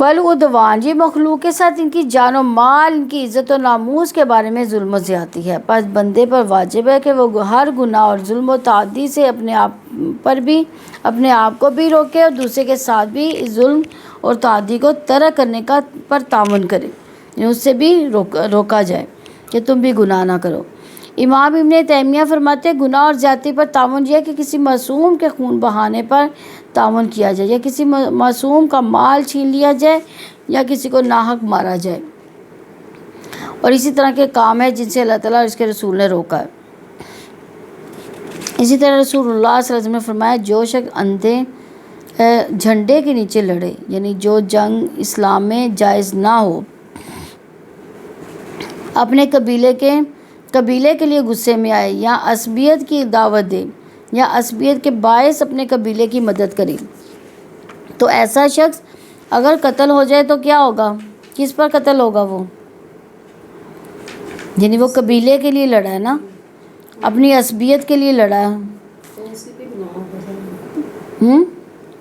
والعدوان، یہ مخلوق کے ساتھ ان کی جان و مال، ان کی عزت و ناموس کے بارے میں ظلم و زیادتی ہے۔ پس بندے پر واجب ہے کہ وہ ہر گناہ اور ظلم و تعدی سے اپنے آپ کو بھی روکے اور دوسرے کے ساتھ بھی اس ظلم اور تعدی کو ترک کرنے پر تعاون کرے، یعنی اس سے بھی روکا جائے کہ تم بھی گناہ نہ کرو۔ امام ابن تیمیہ فرماتے ہیں گناہ اور زیادتی پر تعاون یہ ہے کہ کسی معصوم کے خون بہانے پر تعاون کیا جائے، یا کسی معصوم کا مال چھین لیا جائے، یا کسی کو ناحق مارا جائے، اور اسی طرح کے کام ہیں جن سے اللہ تعالیٰ اور اس کے رسول نے روکا ہے۔ اسی طرح رسول اللہ صلی اللہ علیہ وسلم نے فرمایا جو شخص اندھے جھنڈے کے نیچے لڑے، یعنی جو جنگ اسلام میں جائز نہ ہو، اپنے قبیلے کے لیے غصے میں آئے، یا عصبیت کی دعوت دے، یا عصبیت کے باعث اپنے قبیلے کی مدد کرے، تو ایسا شخص اگر قتل ہو جائے تو کیا ہوگا؟ کس پر قتل ہوگا؟ وہ یعنی وہ قبیلے کے لیے لڑا ہے نا، اپنی عصبیت کے لیے لڑا ہے، تو اسی پہ گناہ ہوگا،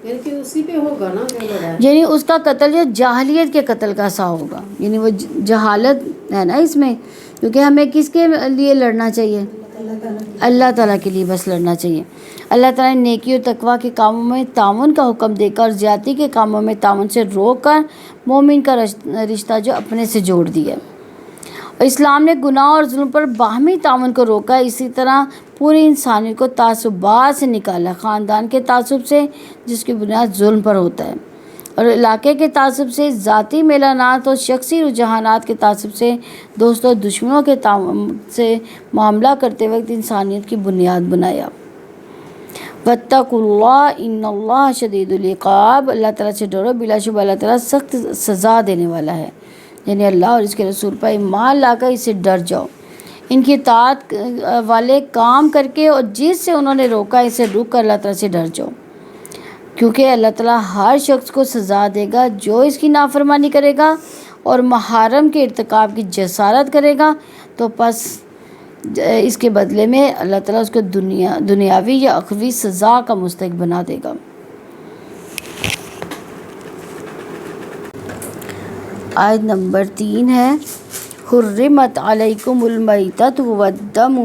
یعنی کہ اسی پہ ہوگا نا جو لڑا ہے، یعنی اس کا قتل جو جاہلیت کے قتل کا سا ہوگا، یعنی وہ جہالت ہے نا اس میں، کیونکہ ہمیں کس کے لیے لڑنا چاہیے؟ اللہ تعالیٰ کے لیے بس لڑنا چاہیے۔ اللہ تعالیٰ نے نیکی اور تقویٰ کے کاموں میں تعاون کا حکم دے کر اور زیادتی کے کاموں میں تعاون سے روک کر مومن کا رشتہ جو اپنے سے جوڑ دیا۔ اور اسلام نے گناہ اور ظلم پر باہمی تعاون کو روکا، اسی طرح پوری انسانیت کو تعصبات سے نکالا، خاندان کے تعصب سے جس کی بنیاد ظلم پر ہوتا ہے، اور علاقے کے تعصب سے، ذاتی میلانات اور شخصی رجحانات کے تعصب سے، دوستوں اور دشمنوں کے سے معاملہ کرتے وقت انسانیت کی بنیاد بنایا۔ واتقوا اللہ ان اللہ شدید العقاب، اللہ تعالیٰ سے ڈرو، بلا شبہ اللہ تعالیٰ سخت سزا دینے والا ہے، یعنی اللہ اور اس کے رسول پر ایمان لا کر اس سے ڈر جاؤ، ان کی اطاعت والے کام کر کے، اور جس سے انہوں نے روکا اسے رک کر اللہ تعالیٰ سے ڈر جاؤ، کیونکہ اللہ تعالیٰ ہر شخص کو سزا دے گا جو اس کی نافرمانی کرے گا اور محرم کے ارتکاب کی جسارت کرے گا، تو پس اس کے بدلے میں اللہ تعالیٰ اس کو دنیاوی یا اخروی سزا کا مستحق بنا دے گا۔ آیت نمبر 3 ہے حرمت علیکم المیتۃ والدم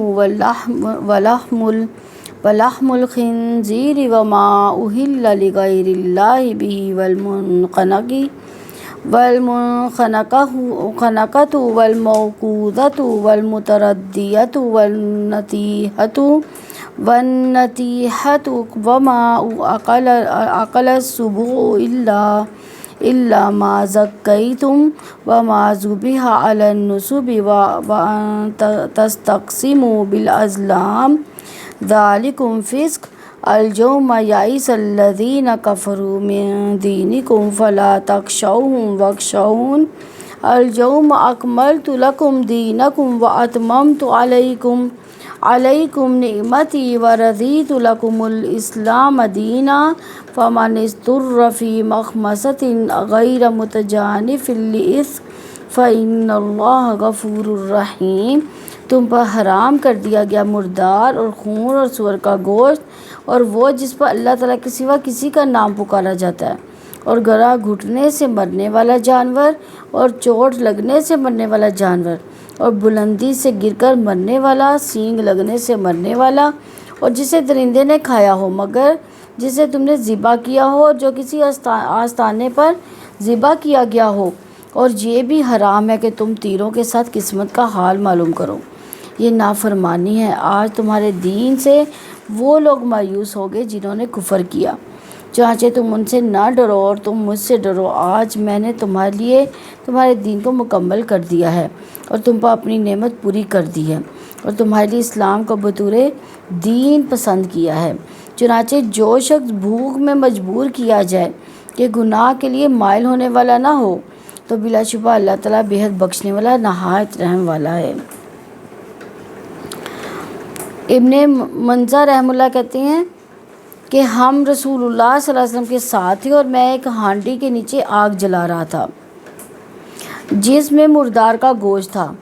ولحم الخنزیر وما أهل لغیر اللہ بہ والمنخنقۃ والموقوذۃ والمتردیۃ والنطیحۃ وما أکل السبع إلا ما زکیتم وما ذبح علی النصب وأن تستقسموا بالأزلام ذالکم فسق اليوم یئس الذین کفروا من دینکم فلا تخشوهم واخشون اليوم اکملت لکم دینکم واتممت علیکم نعمتی ورضیت لکم الاسلام دینا فمن اضطر فی مخمصۃ غیر متجانف لإثم فإن اللہ غفور رحیم۔ تم پر حرام کر دیا گیا مردار اور خون اور سور کا گوشت، اور وہ جس پر اللہ تعالیٰ کے سوا کسی کا نام پکارا جاتا ہے، اور گلا گھٹنے سے مرنے والا جانور، اور چوٹ لگنے سے مرنے والا جانور، اور بلندی سے گر کر مرنے والا، سینگ لگنے سے مرنے والا، اور جسے درندے نے کھایا ہو مگر جسے تم نے ذبح کیا ہو، اور جو کسی آستانے پر ذبح کیا گیا ہو، اور یہ بھی حرام ہے کہ تم تیروں کے ساتھ قسمت کا حال معلوم کرو، یہ نافرمانی ہے۔ آج تمہارے دین سے وہ لوگ مایوس ہو گئے جنہوں نے کفر کیا، چنانچہ تم ان سے نہ ڈرو اور تم مجھ سے ڈرو، آج میں نے تمہارے لیے تمہارے دین کو مکمل کر دیا ہے اور تم پر اپنی نعمت پوری کر دی ہے، اور تمہارے لیے اسلام کو بطور دین پسند کیا ہے۔ چنانچہ جو شخص بھوک میں مجبور کیا جائے کہ گناہ کے لیے مائل ہونے والا نہ ہو، تو بلا شبہ اللہ تعالیٰ بے حد بخشنے والا، نہایت رحم والا ہے۔ ابن منذر رحمہ اللہ کہتے ہیں کہ ہم رسول اللہ صلی اللہ علیہ وسلم کے ساتھ تھے، اور میں ایک ہانڈی کے نیچے آگ جلا رہا تھا جس میں مردار کا گوشت تھا۔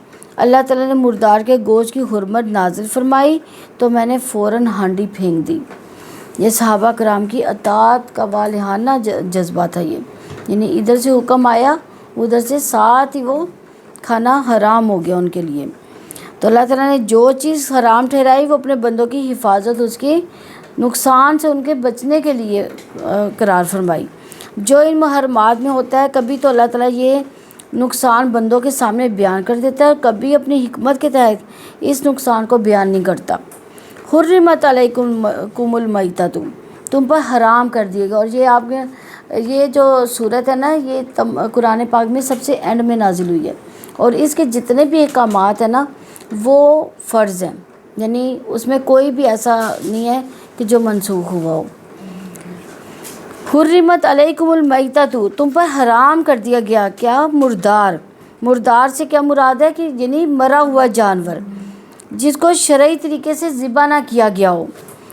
اللہ تعالیٰ نے مردار کے گوشت کی حرمت نازل فرمائی تو میں نے فوراً ہانڈی پھینک دی۔ یہ صحابہ کرام کی اطاعت کا والہانہ جذبہ تھا یعنی ادھر سے حکم آیا ادھر سے ساتھ ہی وہ کھانا حرام ہو گیا ان کے لیے۔ تو اللہ تعالیٰ نے جو چیز حرام ٹھہرائی وہ اپنے بندوں کی حفاظت، اس کی نقصان سے ان کے بچنے کے لیے قرار فرمائی۔ جو ان محرمات میں ہوتا ہے کبھی تو اللہ تعالیٰ یہ نقصان بندوں کے سامنے بیان کر دیتا ہے اور کبھی اپنی حکمت کے تحت اس نقصان کو بیان نہیں کرتا۔ حرمت علیکم المیتۃ، تم پر حرام کر دیے گا۔ اور یہ آپ کے یہ جو صورت ہے نا یہ قرآن پاک میں سب سے اینڈ میں نازل ہوئی ہے اور اس کے جتنے بھی احکامات ہیں نا وہ فرض ہیں، یعنی اس میں کوئی بھی ایسا نہیں ہے کہ جو منسوخ ہوا ہو۔ حرمت علیکم المیتۃ، تم پر حرام کر دیا گیا کیا؟ مردار۔ مردار سے کیا مراد ہے کہ یعنی مرا ہوا جانور جس کو شرعی طریقے سے ذبح نہ کیا گیا ہو،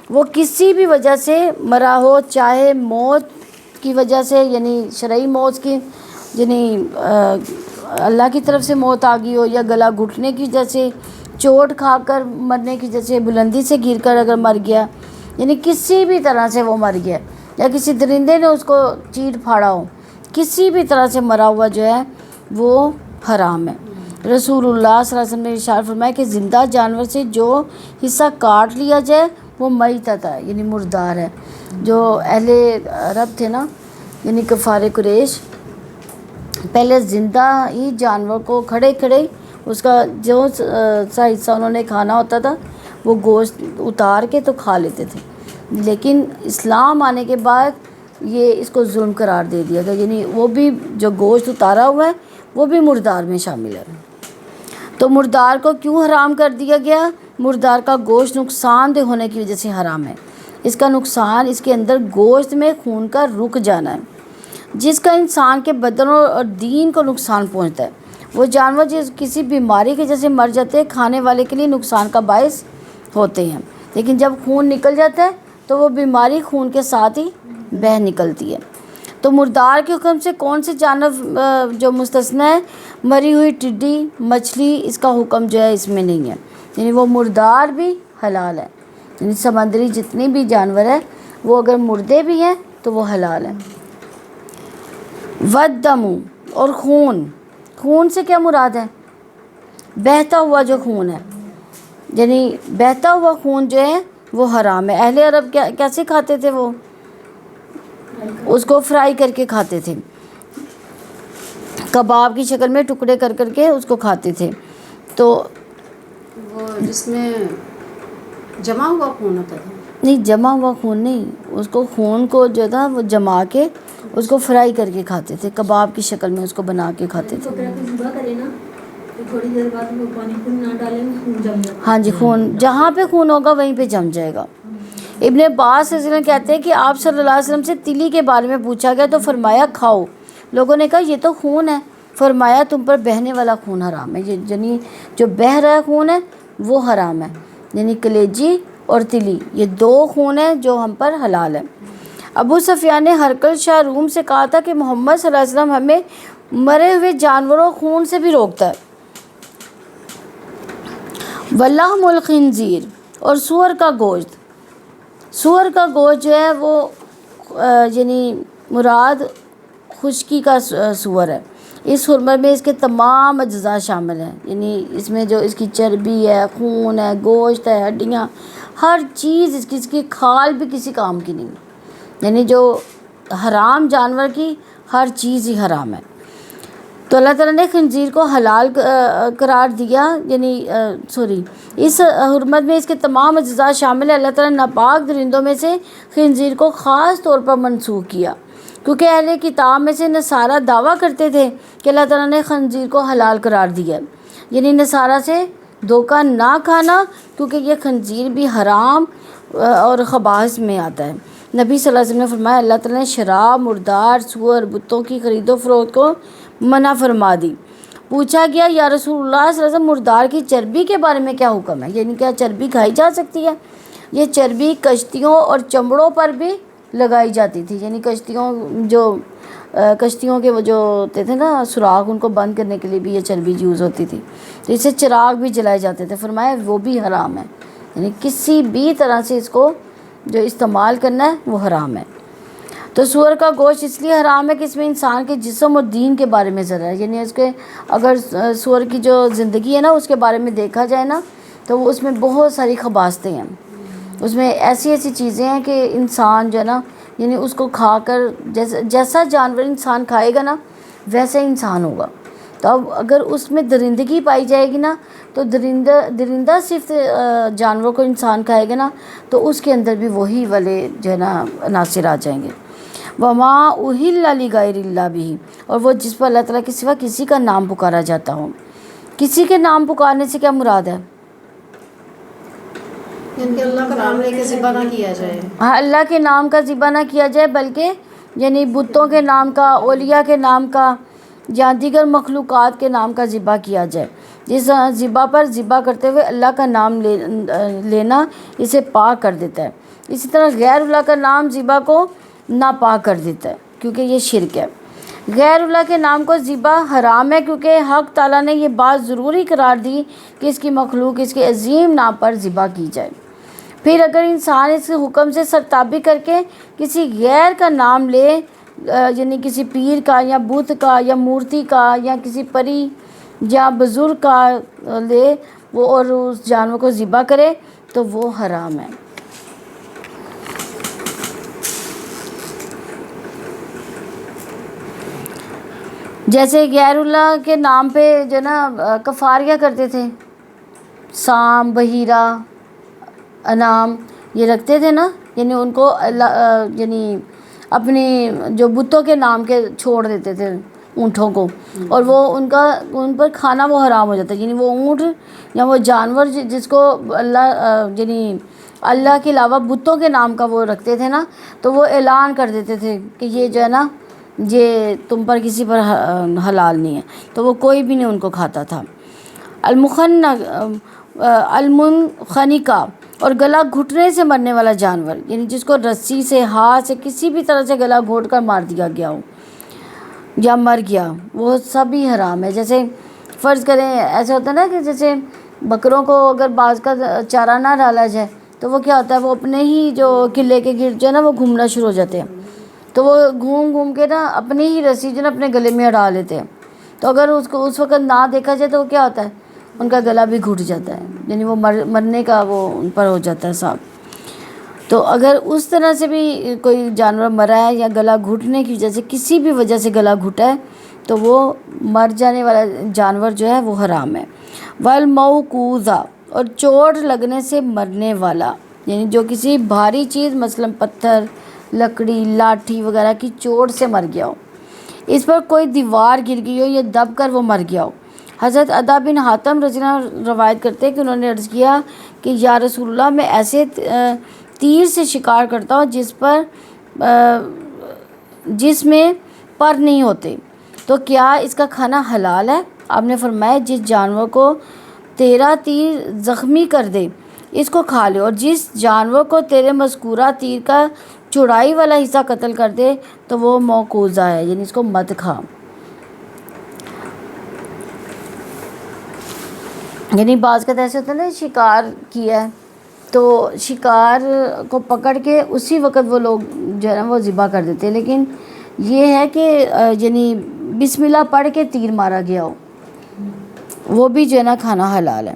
وہ کسی بھی وجہ سے مرا ہو، چاہے موت کی وجہ سے یعنی شرعی موت کی یعنی اللہ کی طرف سے موت آ گئی ہو، یا گلا گھٹنے کی وجہ سے، چوٹ کھا کر مرنے کی وجہ سے، بلندی سے گر کر اگر مر گیا، یعنی کسی بھی طرح سے وہ مر گیا، یا کسی درندے نے اس کو چیٹ پھاڑا ہو، کسی بھی طرح سے مرا ہوا جو ہے وہ حرام ہے۔ رسول اللہ صلی اللہ علیہ وسلم نے ارشاد فرمایا کہ زندہ جانور سے جو حصہ کاٹ لیا جائے وہ میتۃ ہے یعنی مردار ہے۔ جو اہل عرب تھے نا یعنی کفار قریش، پہلے زندہ ہی جانور کو کھڑے کھڑے اس کا جو سا حصہ انہوں نے کھانا ہوتا تھا وہ گوشت اتار کے تو کھا لیتے تھے، لیکن اسلام آنے کے بعد یہ اس کو ظلم قرار دے دیا گیا، یعنی وہ بھی جو گوشت اتارا ہوا ہے وہ بھی مردار میں شامل ہے۔ تو مردار کو کیوں حرام کر دیا گیا؟ مردار کا گوشت نقصان دہ ہونے کی وجہ سے حرام ہے۔ اس کا نقصان اس کے اندر گوشت میں خون کا رک جانا ہے جس کا انسان کے بدن اور دین کو نقصان پہنچتا ہے۔ وہ جانور جس کسی بیماری کی وجہ سے مر جاتے ہیں کھانے والے کے لیے نقصان کا باعث ہوتے ہیں، لیکن جب خون نکل جاتا ہے تو وہ بیماری خون کے ساتھ ہی بہہ نکلتی ہے۔ تو مردار کے حکم سے کون سے جانور جو مستثنیٰ ہے؟ مری ہوئی ٹڈی، مچھلی، اس کا حکم جو ہے اس میں نہیں ہے، یعنی وہ مردار بھی حلال ہے، یعنی سمندری جتنے بھی جانور ہیں وہ اگر مردے بھی ہیں تو وہ حلال ہیں۔ والدم، اور خون، خون سے کیا مراد ہے؟ بہتا ہوا جو خون ہے، یعنی بہتا ہوا خون جو ہے وہ حرام ہے۔ اہل عرب کیسے کھاتے تھے؟ وہ اس کو فرائی کر کے کھاتے تھے، کباب کی شکل میں ٹکڑے کر کر کے اس کو کھاتے تھے۔ تو وہ جس میں جمع ہوا خون ہوتا تھا؟ نہیں، جمع ہوا خون نہیں، اس کو خون کو جو تھا وہ جما کے اس کو فرائی کر کے کھاتے تھے، کباب کی شکل میں اس کو بنا کے کھاتے تھے۔ تھوڑی دیر بعد وہ پانی خون نہ ڈالیں خون جم جاتا ہے۔ ہاں جی، خون جہاں پہ خون ہوگا وہیں پہ جم جائے گا۔ ابن عباس رضی اللہ عنہ کہتے ہیں کہ آپ صلی اللہ علیہ وسلم سے تلی کے بارے میں پوچھا گیا تو فرمایا کھاؤ۔ لوگوں نے کہا یہ تو خون ہے، فرمایا تم پر بہنے والا خون حرام ہے، یعنی جو بہہ رہا خون ہے وہ حرام ہے، یعنی کلیجی اور تلی یہ دو خون ہیں جو ہم پر حلال ہے۔ ابو سفیان نے ہرقل شاہ روم سے کہا تھا کہ محمد صلی اللہ علیہ وسلم ہمیں مرے ہوئے جانوروں خون سے بھی روکتا ہے۔ ولحم الخنزیر، اور سور کا گوشت، سور کا گوشت جو ہے وہ یعنی مراد خشکی کا سور ہے۔ اس حرمت میں اس کے تمام اجزاء شامل ہیں، یعنی اس میں جو اس کی چربی ہے، خون ہے، گوشت ہے، ہڈیاں، ہر چیز اس کی کھال بھی کسی کام کی نہیں، یعنی جو حرام جانور کی ہر چیز ہی حرام ہے۔ تو اللہ تعالیٰ نے خنزیر کو حلال قرار دیا، یعنی اس حرمت میں اس کے تمام اجزاء شامل ہیں۔ اللہ تعالیٰ نے ناپاک درندوں میں سے خنزیر کو خاص طور پر منسوخ کیا، کیونکہ اہل کتاب میں سے نصارہ دعویٰ کرتے تھے کہ اللہ تعالیٰ نے خنزیر کو حلال قرار دیا، یعنی نصارہ سے دھوکہ نہ کھانا، کیونکہ یہ خنزیر بھی حرام اور خبائث میں آتا ہے۔ نبی صلی اللہ علیہ وسلم نے فرمایا اللہ تعالیٰ نے شراب، مردار، سور، بتوں کی خرید و فروخت کو منع فرما دی۔ پوچھا گیا یا رسول اللہ صلی اللہ علیہ وسلم مردار کی چربی کے بارے میں کیا حکم ہے؟ یعنی کیا چربی کھائی جا سکتی ہے؟ یہ چربی کشتیوں اور چمڑوں پر بھی لگائی جاتی تھی، یعنی کشتیوں جو کشتیوں کے وہ جو ہوتے تھے نا سوراخ، ان کو بند کرنے کے لیے بھی یہ چربی یوز ہوتی تھی، تو اسے چراغ بھی جلائے جاتے تھے. فرمایا وہ بھی حرام ہے، یعنی کسی بھی طرح سے اس کو جو استعمال کرنا ہے وہ حرام ہے. تو سور کا گوشت اس لیے حرام ہے کہ اس میں انسان کے جسم اور دین کے بارے میں ذرا ہے، یعنی اس کے اگر سور کی جو زندگی ہے نا اس کے بارے میں دیکھا جائے نا تو وہ اس میں بہت ساری خباثتیں ہیں، اس میں ایسی ایسی چیزیں ہیں کہ انسان جو ہے نا یعنی اس کو کھا کر جیسا جانور انسان کھائے گا نا ویسا انسان ہوگا. تو اب اگر اس میں درندگی پائی جائے گی نا تو درندہ صرف جانوروں کو انسان کھائے گا نا تو اس کے اندر بھی وہی والے جو ہے نا عناصر آ جائیں گے. وما اہل لغیر اللہ بھی، اور وہ جس پر اللہ تعالیٰ کے سوا کسی کا نام پکارا جاتا ہو. کسی کے نام پکارنے سے کیا مراد ہے؟ ان کے اللہ کا نام لے کے ذبح نہ کیا جائے. ہاں، اللہ کے نام کا ذبح نہ کیا جائے، بلکہ یعنی بتوں کے نام کا، اولیاء کے نام کا یا دیگر مخلوقات کے نام کا ذبح کیا جائے. جس ذبح پر ذبح کرتے ہوئے اللہ کا نام لینا اسے پاک کر دیتا ہے. اسی طرح غیر اللہ کا نام ذبح کو ناپاک کر دیتا ہے کیونکہ یہ شرک ہے. غیر اللہ کے نام کو ذبح حرام ہے کیونکہ حق تعالیٰ نے یہ بات ضروری قرار دی کہ اس کی مخلوق اس کے عظیم نام پر ذبح کی جائے. پھر اگر انسان اس کے حکم سے سرتابی کر کے کسی غیر کا نام لے، یعنی کسی پیر کا یا بت کا یا مورتی کا یا کسی پری یا بزرگ کا لے وہ اور اس جانور کو ذبح کرے تو وہ حرام ہے. جیسے غیر اللہ کے نام پہ جو نا کفاریہ کرتے تھے، سام، بحیرہ، انعام یہ رکھتے تھے نا، یعنی ان کو اللہ یعنی اپنی جو بتوں کے نام کے چھوڑ دیتے تھے اونٹوں کو، اور وہ ان پر کھانا وہ حرام ہو جاتا ہے. یعنی وہ اونٹ یا وہ جانور جس کو اللہ یعنی اللہ کے علاوہ بتوں کے نام کا وہ رکھتے تھے نا تو وہ اعلان کر دیتے تھے کہ یہ جو ہے نا یہ تم پر کسی پر حلال نہیں ہے، تو وہ کوئی بھی نہیں ان کو کھاتا تھا. المنخنقہ، اور گلا گھٹنے سے مرنے والا جانور، یعنی جس کو رسی سے، ہاتھ سے، کسی بھی طرح سے گلا گھوٹ کر مار دیا گیا ہو یا مر گیا، وہ سب ہی حرام ہے. جیسے فرض کریں ایسا ہوتا ہے نا کہ جیسے بکروں کو اگر بعض کا چارہ نہ ڈالا جائے تو وہ کیا ہوتا ہے، وہ اپنے ہی جو قلعے کے گرد جو ہے نا وہ گھومنا شروع ہو جاتے ہیں، تو وہ گھوم گھوم کے نا اپنی ہی رسی جو نا اپنے گلے میں اڑا لیتے ہیں. تو اگر اس کو اس وقت نہ دیکھا جائے تو وہ کیا ہوتا ہے، ان کا گلا بھی گھٹ جاتا ہے، یعنی وہ مرنے کا وہ ان پر ہو جاتا ہے صاحب. تو اگر اس طرح سے بھی کوئی جانور مرا ہے یا گلا گھٹنے کی وجہ سے کسی بھی وجہ سے گلا گھٹا ہے تو وہ مر جانے والا جانور جو ہے وہ حرام ہے. والموقوذہ، اور چوٹ لگنے سے مرنے والا، یعنی جو کسی بھاری چیز مثلا پتھر، لکڑی، لاٹھی وغیرہ کی چوٹ سے مر گیا ہو، اس پر کوئی دیوار گر گئی ہو یا دب کر وہ مر گیا ہو. حضرت عدا بن حاتم رضی اللہ عنہ روایت کرتے ہیں کہ انہوں نے عرض کیا کہ یا رسول اللہ، میں ایسے تیر سے شکار کرتا ہوں جس میں پر نہیں ہوتے، تو کیا اس کا کھانا حلال ہے؟ آپ نے فرمایا جس جانور کو تیرا تیر زخمی کر دے اس کو کھا لے، اور جس جانور کو تیرے مذکورہ تیر کا چوڑائی والا حصہ قتل کر دے تو وہ موقوذہ ہے، یعنی اس کو مت کھا. یعنی بعض کا ایسے ہوتا ہے نا شکار کیا ہے تو شکار کو پکڑ کے اسی وقت وہ لوگ جو ہے نا وہ ذبح کر دیتے ہیں، لیکن یہ ہے کہ یعنی بسم اللہ پڑھ کے تیر مارا گیا ہو وہ بھی جو ہے نا کھانا حلال ہے.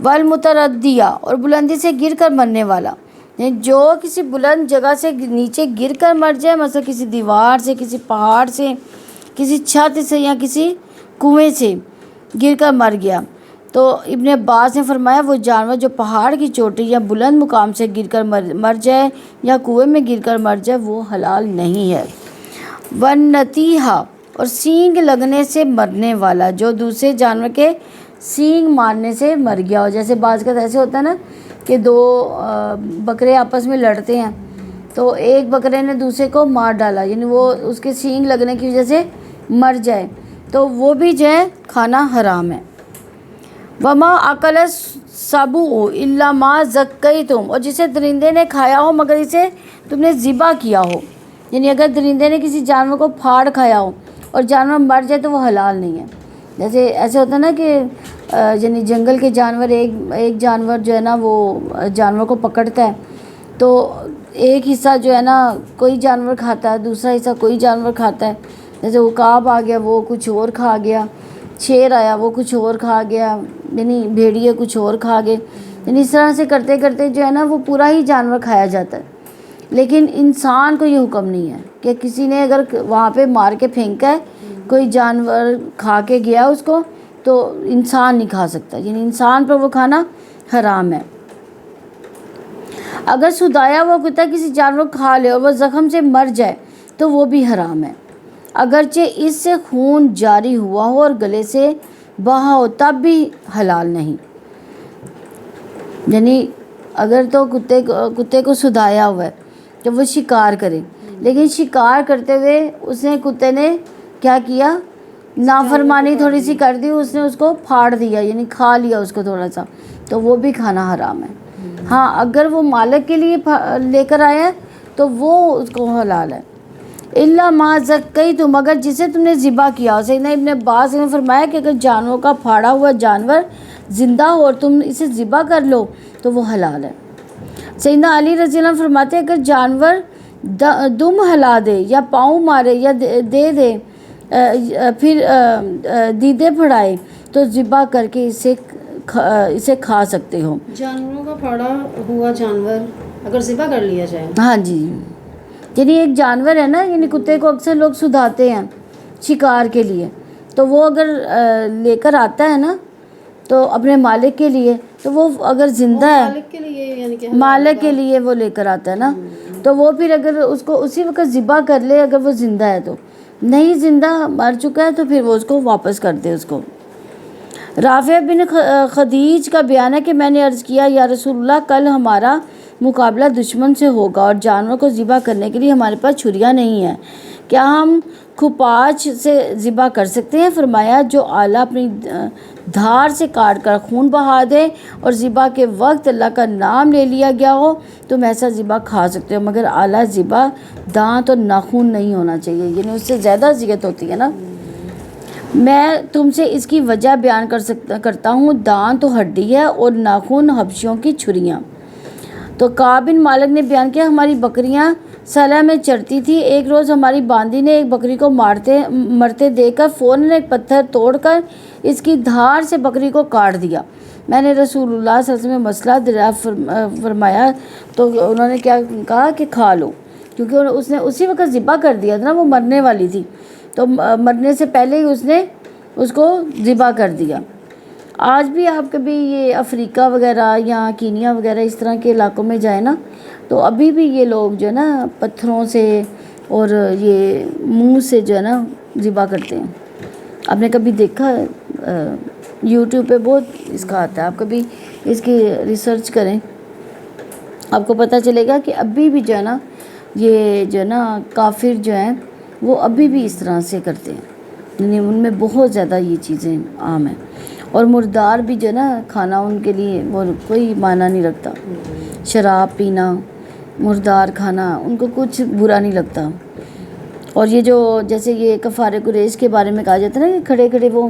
والمتردیہ، اور بلندی سے گر کر مرنے والا، یعنی جو کسی بلند جگہ سے نیچے گر کر مر جائے، مثلا کسی دیوار سے، کسی پہاڑ سے، کسی چھت سے یا کسی کنویں سے گر کر مر گیا. تو ابن عباس نے فرمایا وہ جانور جو پہاڑ کی چوٹی یا بلند مقام سے گر کر مر جائے یا کنویں میں گر کر مر جائے وہ حلال نہیں ہے. والنتیحہ، اور سینگ لگنے سے مرنے والا، جو دوسرے جانور کے سینگ مارنے سے مر گیا ہو. جیسے بعض کا ایسے ہوتا ہے نا کہ دو بکرے آپس میں لڑتے ہیں تو ایک بکرے نے دوسرے کو مار ڈالا، یعنی وہ اس کے سینگ لگنے کی وجہ سے مر جائے تو وہ بھی جو ہے کھانا حرام ہے. وما اکل السبع الا ما زکیتم، اور جسے درندے نے کھایا ہو مگر اسے تم نے ذبح کیا ہو، یعنی اگر درندے نے کسی جانور کو پھاڑ کھایا ہو اور جانور مر جائے تو وہ حلال نہیں ہے. جیسے ایسے ہوتا ہے نا کہ یعنی جنگل کے جانور ایک جانور جو ہے نا وہ جانور کو پکڑتا ہے تو ایک حصہ جو ہے نا کوئی جانور کھاتا ہے, دوسرا حصہ کوئی جانور کھاتا ہے. جیسے عقاب آ گیا وہ کچھ اور کھا گیا, شیر آیا وہ کچھ اور کھا گیا, یعنی بھیڑیے کچھ اور کھا گئے. یعنی اس طرح سے کرتے کرتے جو ہے نا وہ پورا ہی جانور کھایا جاتا ہے. لیکن انسان کو یہ حکم نہیں ہے کہ کسی نے اگر وہاں پہ مار کے پھینکا ہے, کوئی جانور کھا کے گیا اس کو, تو انسان نہیں کھا سکتا. یعنی انسان پر وہ کھانا حرام ہے. اگر سدایا ہوا کتا کسی جانور کھا لے اور وہ زخم سے مر جائے تو وہ بھی حرام ہے, اگرچہ اس سے خون جاری ہوا ہو اور گلے سے بہا ہو تب بھی حلال نہیں. یعنی اگر تو کتے کو سدایا ہوا ہے تو وہ شکار کرے, لیکن شکار کرتے ہوئے کتے نے کیا کیا, نافرمانی تھوڑی سی کر دی, اس نے اس کو پھاڑ دیا یعنی کھا لیا اس کو تھوڑا سا, تو وہ بھی کھانا حرام ہے. ہاں اگر وہ مالک کے لیے لے کر آیا ہے تو وہ اس کو حلال ہے. الا ما زکیتم, اگر جسے تم نے ذبح کیا. سیدنا ابن عباس نے فرمایا کہ اگر جانوروں کا پھاڑا ہوا جانور زندہ ہو اور تم اسے ذبح کر لو تو وہ حلال ہے. سیدنا علی رضی اللہ عنہ فرماتے ہیں اگر جانور دم ہلا دے یا پاؤں مارے یا دے پھر دیدے پھڑائے تو ذبح کر کے اسے کھا سکتے ہو. جانوروں کا پھاڑا ہوا جانور اگر ذبح کر لیا جائے. ہاں جی, یعنی ایک جانور ہے نا, یعنی کتے کو اکثر لوگ سدھاتے ہیں شکار کے لیے, تو وہ اگر لے کر آتا ہے نا تو اپنے مالک کے لیے, تو وہ اگر زندہ ہے مالک کے لیے یعنی کہ مالک کے لیے وہ لے کر آتا ہے نا, تو وہ پھر اگر اس کو اسی وقت ذبح کر لے اگر وہ زندہ ہے, تو نہیں زندہ مر چکا ہے تو پھر وہ اس کو واپس کر دے اس کو. رافع بن خدیج کا بیان ہے کہ میں نے عرض کیا یا رسول اللہ کل ہمارا مقابلہ دشمن سے ہوگا اور جانور کو ذبح کرنے کے لیے ہمارے پاس چھریاں نہیں ہیں, کیا ہم کھپاچ سے ذبح کر سکتے ہیں؟ فرمایا جو آلہ اپنی دھار سے کاٹ کر خون بہا دے اور ذبح کے وقت اللہ کا نام لے لیا گیا ہو تم ایسا ذبح کھا سکتے ہو, مگر آلہ ذبح دانت اور ناخن نہیں ہونا چاہیے, یعنی اس سے زیادہ اذیت ہوتی ہے نا. میں تم سے اس کی وجہ بیان کرتا ہوں, دانت تو ہڈی ہے اور ناخن حبشیوں کی چھریاں. تو کعب بن مالک نے بیان کیا ہماری بکریاں سلح میں چرتی تھی, ایک روز ہماری باندی نے ایک بکری کو مرتے دیکھ کر فوراً ایک پتھر توڑ کر اس کی دھار سے بکری کو کاٹ دیا. میں نے رسول اللہ صلی اللہ علیہ وسلم میں مسئلہ دریافت فرمایا تو انہوں نے کیا کہا کہ کھا لو, کیونکہ اس نے اسی وقت ذبح کر دیا تھا نا, وہ مرنے والی تھی, تو مرنے سے پہلے ہی اس نے اس کو ذبح کر دیا. آج بھی آپ کبھی یہ افریقہ وغیرہ یا کینیا وغیرہ اس طرح کے علاقوں میں جائیں نا, تو ابھی بھی یہ لوگ جو ہے نا پتھروں سے اور یہ منہ سے جو ہے نا ذبح کرتے ہیں. آپ نے کبھی دیکھا ہے؟ یوٹیوب پہ بہت اس کا آتا ہے, آپ کبھی اس کی ریسرچ کریں, آپ کو پتہ چلے گا کہ ابھی بھی جو ہے نا یہ جو ہے نا کافر جو ہیں وہ ابھی بھی اس طرح سے کرتے ہیں, یعنی ان میں بہت زیادہ یہ چیزیں عام ہیں. اور مردار بھی جو ہے نا کھانا ان کے لیے وہ کوئی معنی نہیں رکھتا, شراب پینا مردار کھانا ان کو کچھ برا نہیں لگتا. اور یہ جو جیسے یہ کفار قریش کے بارے میں کہا جاتا ہے نا کہ کھڑے کھڑے وہ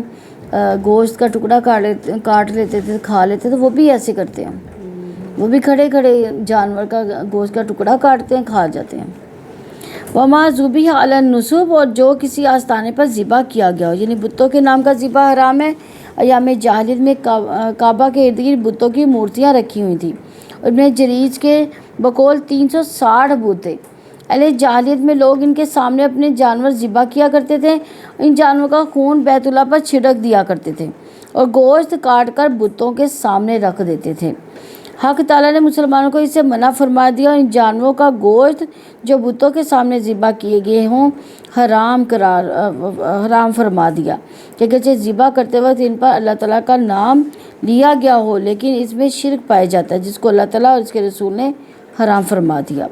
گوشت کا ٹکڑا کاٹ لیتے تھے کھا لیتے تھے, وہ بھی ایسے کرتے ہیں, وہ بھی کھڑے کھڑے جانور کا گوشت کا ٹکڑا کاٹتے ہیں کھا جاتے ہیں. وما ذبح علی النصب, اور جو کسی آستانے پر ذبح کیا گیا ہو, یعنی بتوں کے نام کا ذبح حرام ہے. ایام جاہلیت میں کعبہ کے ارد گرد بتوں کی مورتیاں رکھی ہوئی تھیں. ابن جریج کے بقول 360 بت تھے. اہل جاہلیت میں لوگ ان کے سامنے اپنے جانور ذبح کیا کرتے تھے, ان جانوروں کا خون بیت اللہ پر چھڑک دیا کرتے تھے اور گوشت کاٹ کر بتوں کے سامنے رکھ دیتے تھے. حق تعالیٰ نے مسلمانوں کو اس سے منع فرما دیا اور ان جانوروں کا گوشت جو بتوں کے سامنے ذبح کیے گئے ہوں حرام فرما دیا, کہ اگرچہ ذبح کرتے وقت ان پر اللہ تعالیٰ کا نام لیا گیا ہو لیکن اس میں شرک پایا جاتا ہے جس کو اللہ تعالیٰ اور اس کے رسول نے حرام فرما دیا.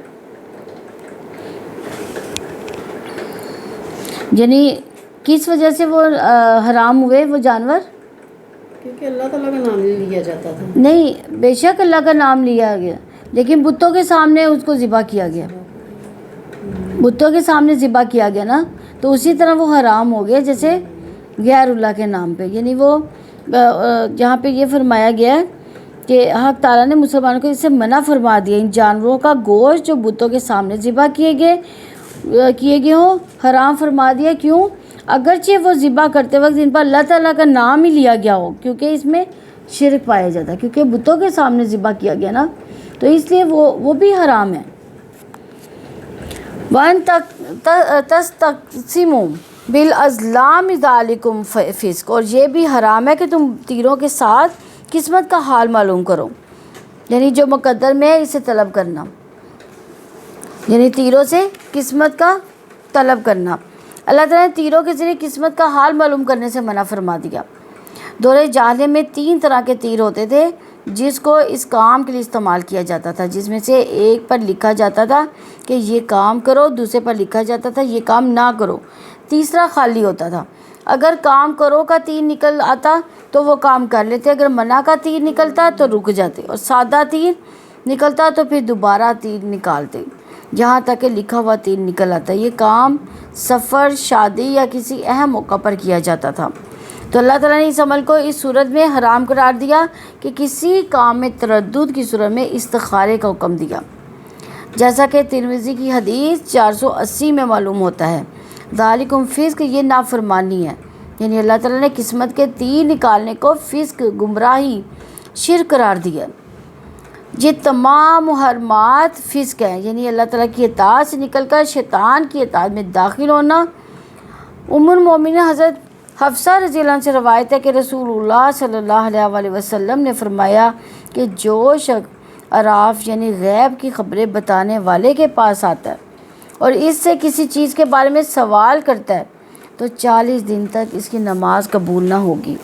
یعنی کس وجہ سے وہ حرام ہوئے وہ جانور؟ کیونکہ اللہ تعالیٰ کا نام نہیں لیا جاتا تھا. نہیں, بے شک اللہ کا نام لیا گیا لیکن بتوں کے سامنے اس کو ذبح کیا گیا. بتوں کے سامنے ذبح کیا گیا نا، تو اسی طرح وہ حرام ہو گیا جیسے غیر اللہ کے نام پہ. یعنی وہ جہاں پہ یہ فرمایا گیا ہے کہ حق تعالیٰ نے مسلمانوں کو اس سے منع فرما دیا، ان جانوروں کا گوشت جو بتوں کے سامنے ذبح کیے گئے ہوں حرام فرما دیا. کیوں؟ اگرچہ وہ ذبح کرتے وقت ان پر اللہ تعالیٰ کا نام ہی لیا گیا ہو، کیونکہ اس میں شرک پایا جاتا ہے، کیونکہ بتوں کے سامنے ذبح کیا گیا نا، تو اس لیے وہ بھی حرام ہے. وَأَن تَسْتَقْسِمُوا بِالْأَزْلَامِ ذَلِكُمْ فِسْقٌ، اور یہ بھی حرام ہے کہ تم تیروں کے ساتھ قسمت کا حال معلوم کرو، یعنی جو مقدر میں ہے اسے طلب کرنا، یعنی تیروں سے قسمت کا طلب کرنا. اللہ تعالیٰ نے تیروں کے ذریعے قسمت کا حال معلوم کرنے سے منع فرما دیا. دور جاہلیت میں 3 طرح کے تیر ہوتے تھے جس کو اس کام کے لیے استعمال کیا جاتا تھا، جس میں سے ایک پر لکھا جاتا تھا کہ یہ کام کرو، دوسرے پر لکھا جاتا تھا یہ کام نہ کرو، تیسرا خالی ہوتا تھا. اگر کام کرو کا تیر نکل آتا تو وہ کام کر لیتے، اگر منع کا تیر نکلتا تو رک جاتے، اور سادہ تیر نکلتا تو پھر دوبارہ تیر نکالتے جہاں تک کہ لکھا ہوا تیر نکل آتا. یہ کام سفر، شادی یا کسی اہم موقع پر کیا جاتا تھا. تو اللہ تعالیٰ نے اس عمل کو اس صورت میں حرام قرار دیا کہ کسی کام میں تردد کی صورت میں استخارے کا حکم دیا، جیسا کہ ترمذی کی حدیث 480 میں معلوم ہوتا ہے. ذالکم فسق، یہ نافرمانی ہے، یعنی اللہ تعالیٰ نے قسمت کے تیر نکالنے کو فسق، گمراہی، شرک قرار دیا. یہ تمام محرمات فسق ہیں، یعنی اللہ تعالیٰ کی اطاعت سے نکل کر شیطان کی اطاعت میں داخل ہونا. ام المومنین حضرت حفصہ رضی اللہ عنہ سے روایت ہے کہ رسول اللہ صلی اللہ علیہ وسلم نے فرمایا کہ جو شخص عراف یعنی غیب کی خبریں بتانے والے کے پاس آتا ہے اور اس سے کسی چیز کے بارے میں سوال کرتا ہے تو 40 دن تک اس کی نماز قبول نہ ہوگی.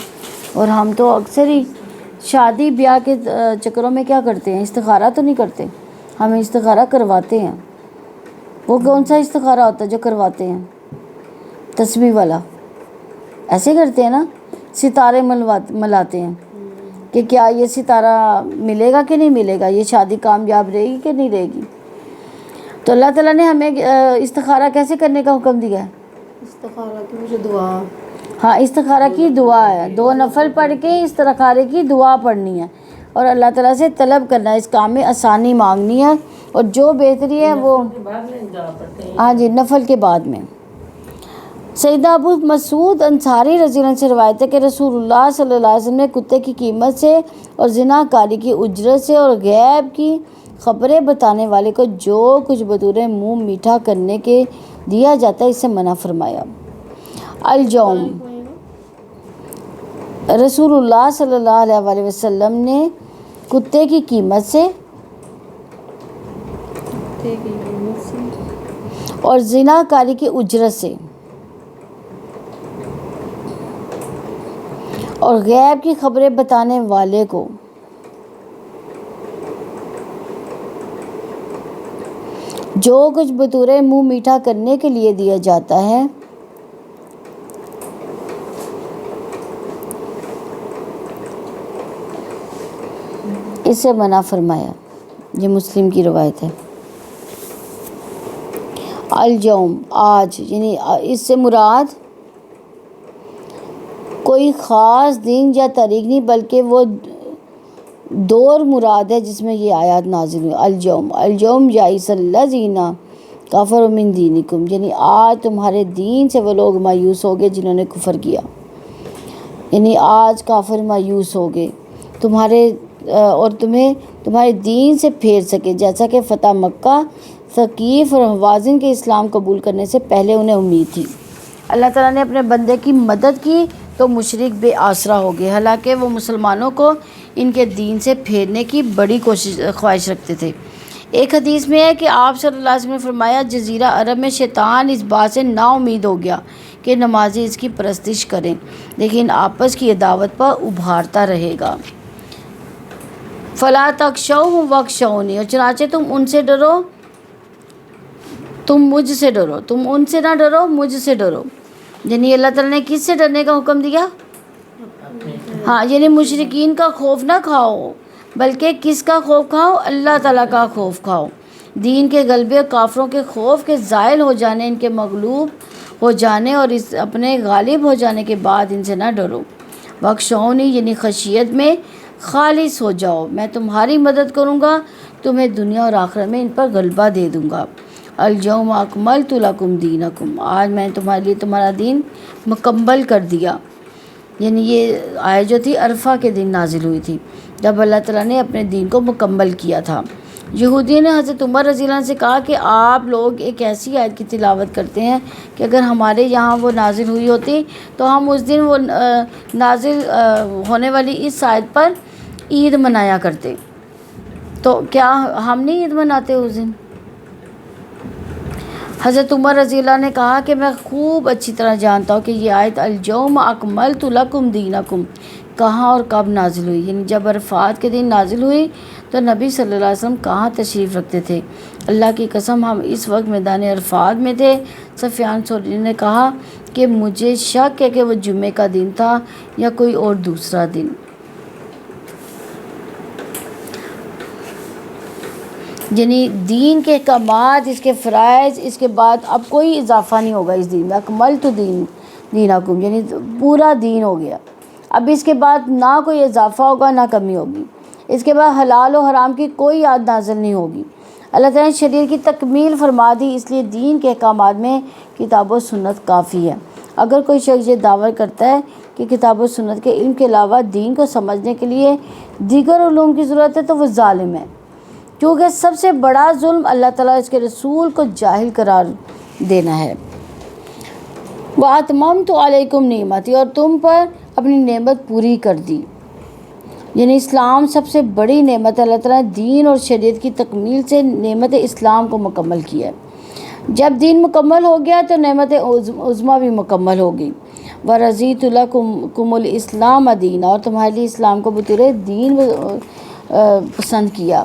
اور ہم تو اکثر ہی شادی بیاہ کے چکروں میں کیا کرتے ہیں، استخارہ تو نہیں کرتے، ہمیں استخارہ کرواتے ہیں. وہ کون سا استخارہ ہوتا ہے جو کرواتے ہیں؟ تسبیح والا. ایسے کرتے ہیں نا، ستارے ملاتے ہیں کہ کیا یہ ستارہ ملے گا کہ نہیں ملے گا، یہ شادی کامیاب رہے گی کہ نہیں رہے گی. تو اللہ تعالیٰ نے ہمیں استخارہ کیسے کرنے کا حکم دیا ہے؟ استخارہ کی مجھے دعا، ہاں استخارہ کی دعا ہے، 2 نفل پڑھ کے استخارے کی دعا پڑھنی ہے اور اللہ تعالیٰ سے طلب کرنا ہے، اس کام میں آسانی مانگنی ہے، اور جو بہتری ہے وہ ہاں جی نفل کے بعد میں. سیدنا ابو مسعود انصاری رضی اللہ عنہ سے روایت ہے کہ رسول اللہ صلی اللہ علیہ وسلم نے کتے کی قیمت سے اور زنا کاری کی اجرت سے اور غیب کی خبریں بتانے والے کو جو کچھ بطور منہ میٹھا کرنے کے دیا جاتا ہے اس سے منع فرمایا. الجوم، رسول اللہ صلی اللہ علیہ وسلم نے کتے کی قیمت سے اور زنا کاری کی اجرت سے اور غیب کی خبریں بتانے والے کو جو کچھ بطور منہ میٹھا کرنے کے لیے دیا جاتا ہے اس سے منع فرمایا. یہ مسلم کی روایت ہے. الجوم، آج، یعنی اس سے مراد کوئی خاص دن یا تاریخ نہیں بلکہ وہ دور مراد ہے جس میں یہ آیات نازل ہوئی. الجوم یائس الذین کفروا من دینکم، یعنی آج تمہارے دین سے وہ لوگ مایوس ہو گئے جنہوں نے کفر کیا، یعنی آج کافر مایوس ہو گئے تمہارے اور تمہیں تمہارے دین سے پھیر سکے، جیسا کہ فتح مکہ، ثقیف اور حوازن کے اسلام قبول کرنے سے پہلے انہیں امید تھی. اللہ تعالیٰ نے اپنے بندے کی مدد کی تو مشرک بے آسرا ہو گئے، حالانکہ وہ مسلمانوں کو ان کے دین سے پھیرنے کی بڑی خواہش رکھتے تھے. ایک حدیث میں ہے کہ آپ صلی اللہ علیہ وسلم نے فرمایا جزیرہ عرب میں شیطان اس بات سے نا امید ہو گیا کہ نمازی اس کی پرستش کریں، لیکن آپس کی عداوت پر ابھارتا رہے گا. فلا تخشوہم واخشونی، اور چنانچہ تم ان سے ڈرو، تم مجھ سے ڈرو، تم ان سے نہ ڈرو، مجھ سے ڈرو. یعنی اللہ تعالیٰ نے کس سے ڈرنے کا حکم دیا؟ ہاں، یعنی مشرکین کا خوف نہ کھاؤ بلکہ کس کا خوف کھاؤ؟ اللہ تعالیٰ کا خوف کھاؤ دین کے غلبے اور کافروں کے خوف کے زائل ہو جانے، ان کے مغلوب ہو جانے اور اپنے غالب ہو جانے کے بعد ان سے نہ ڈرو۔ بخشونی یعنی خشیت میں خالص ہو جاؤ، میں تمہاری مدد کروں گا، تمہیں دنیا اور آخرت میں ان پر غلبہ دے دوں گا۔ الیوم اکملت لکم دینکم، آج میں نے تمہارے لیے تمہارا دین مکمل کر دیا۔ یعنی یہ آیت جو تھی عرفہ کے دن نازل ہوئی تھی، جب اللہ تعالیٰ نے اپنے دین کو مکمل کیا تھا۔ یہودی نے حضرت عمر رضی اللہ عنہ سے کہا کہ آپ لوگ ایک ایسی آیت کی تلاوت کرتے ہیں کہ اگر ہمارے یہاں وہ نازل ہوئی ہوتی تو ہم اس دن وہ نازل ہونے والی اس آیت پر عید منایا کرتے، تو کیا ہم نہیں عید مناتے اس دن؟ حضرت عمر رضی اللہ نے کہا کہ میں خوب اچھی طرح جانتا ہوں کہ یہ آیت الیوم اکملت لکم دینکم کہاں اور کب نازل ہوئی۔ یعنی جب عرفات کے دن نازل ہوئی تو نبی صلی اللہ علیہ وسلم کہاں تشریف رکھتے تھے؟ اللہ کی قسم ہم اس وقت میدان عرفات میں تھے۔ سفیان ثوری نے کہا کہ مجھے شک ہے کہ وہ جمعے کا دن تھا یا کوئی اور دوسرا دن۔ یعنی دین کے احکامات، اس کے فرائض، اس کے بعد اب کوئی اضافہ نہیں ہوگا اس دین میں۔ اکملت دینکم یعنی پورا دین ہو گیا، اب اس کے بعد نہ کوئی اضافہ ہوگا نہ کمی ہوگی۔ اس کے بعد حلال و حرام کی کوئی یاد نازل نہیں ہوگی۔ اللہ تعالیٰ نے شریعت کی تکمیل فرما دی، اس لیے دین کے احکامات میں کتاب و سنت کافی ہے۔ اگر کوئی شخص یہ دعویٰ کرتا ہے کہ کتاب و سنت کے علم کے علاوہ دین کو سمجھنے کے لیے دیگر علوم کی ضرورت ہے تو وہ ظالم ہے، کیونکہ سب سے بڑا ظلم اللہ تعالیٰ اس کے رسول کو جاہل قرار دینا ہے۔ وَأَتْمَمْتُ عَلَيْكُمْ نِعْمَتِي، اور تم پر اپنی نعمت پوری کر دی۔ یعنی اسلام سب سے بڑی نعمت ہے۔ اللہ تعالیٰ نے دین اور شریعت کی تکمیل سے نعمت اسلام کو مکمل کیا ہے۔ جب دین مکمل ہو گیا تو نعمت عظمیٰ بھی مکمل ہوگی۔ وَرَضِيتُ لَكُمُ الْإِسْلَامَ دِينًا، اور تمہارے لیے اسلام کو بطور دین پسند کیا۔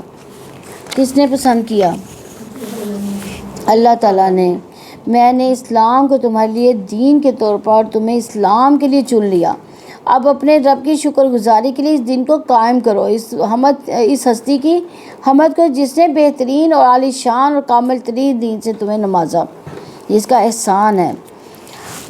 کس نے پسند کیا؟ اللہ تعالیٰ نے۔ میں نے اسلام کو تمہارے لیے دین کے طور پر تمہیں اسلام کے لیے چن لیا۔ اب اپنے رب کی شکر گزاری کے لیے اس دن کو قائم کرو، اس ہستی کی حمد کو جس نے بہترین اور عالی شان اور کامل ترین دین سے تمہیں نوازا، اس کا احسان ہے۔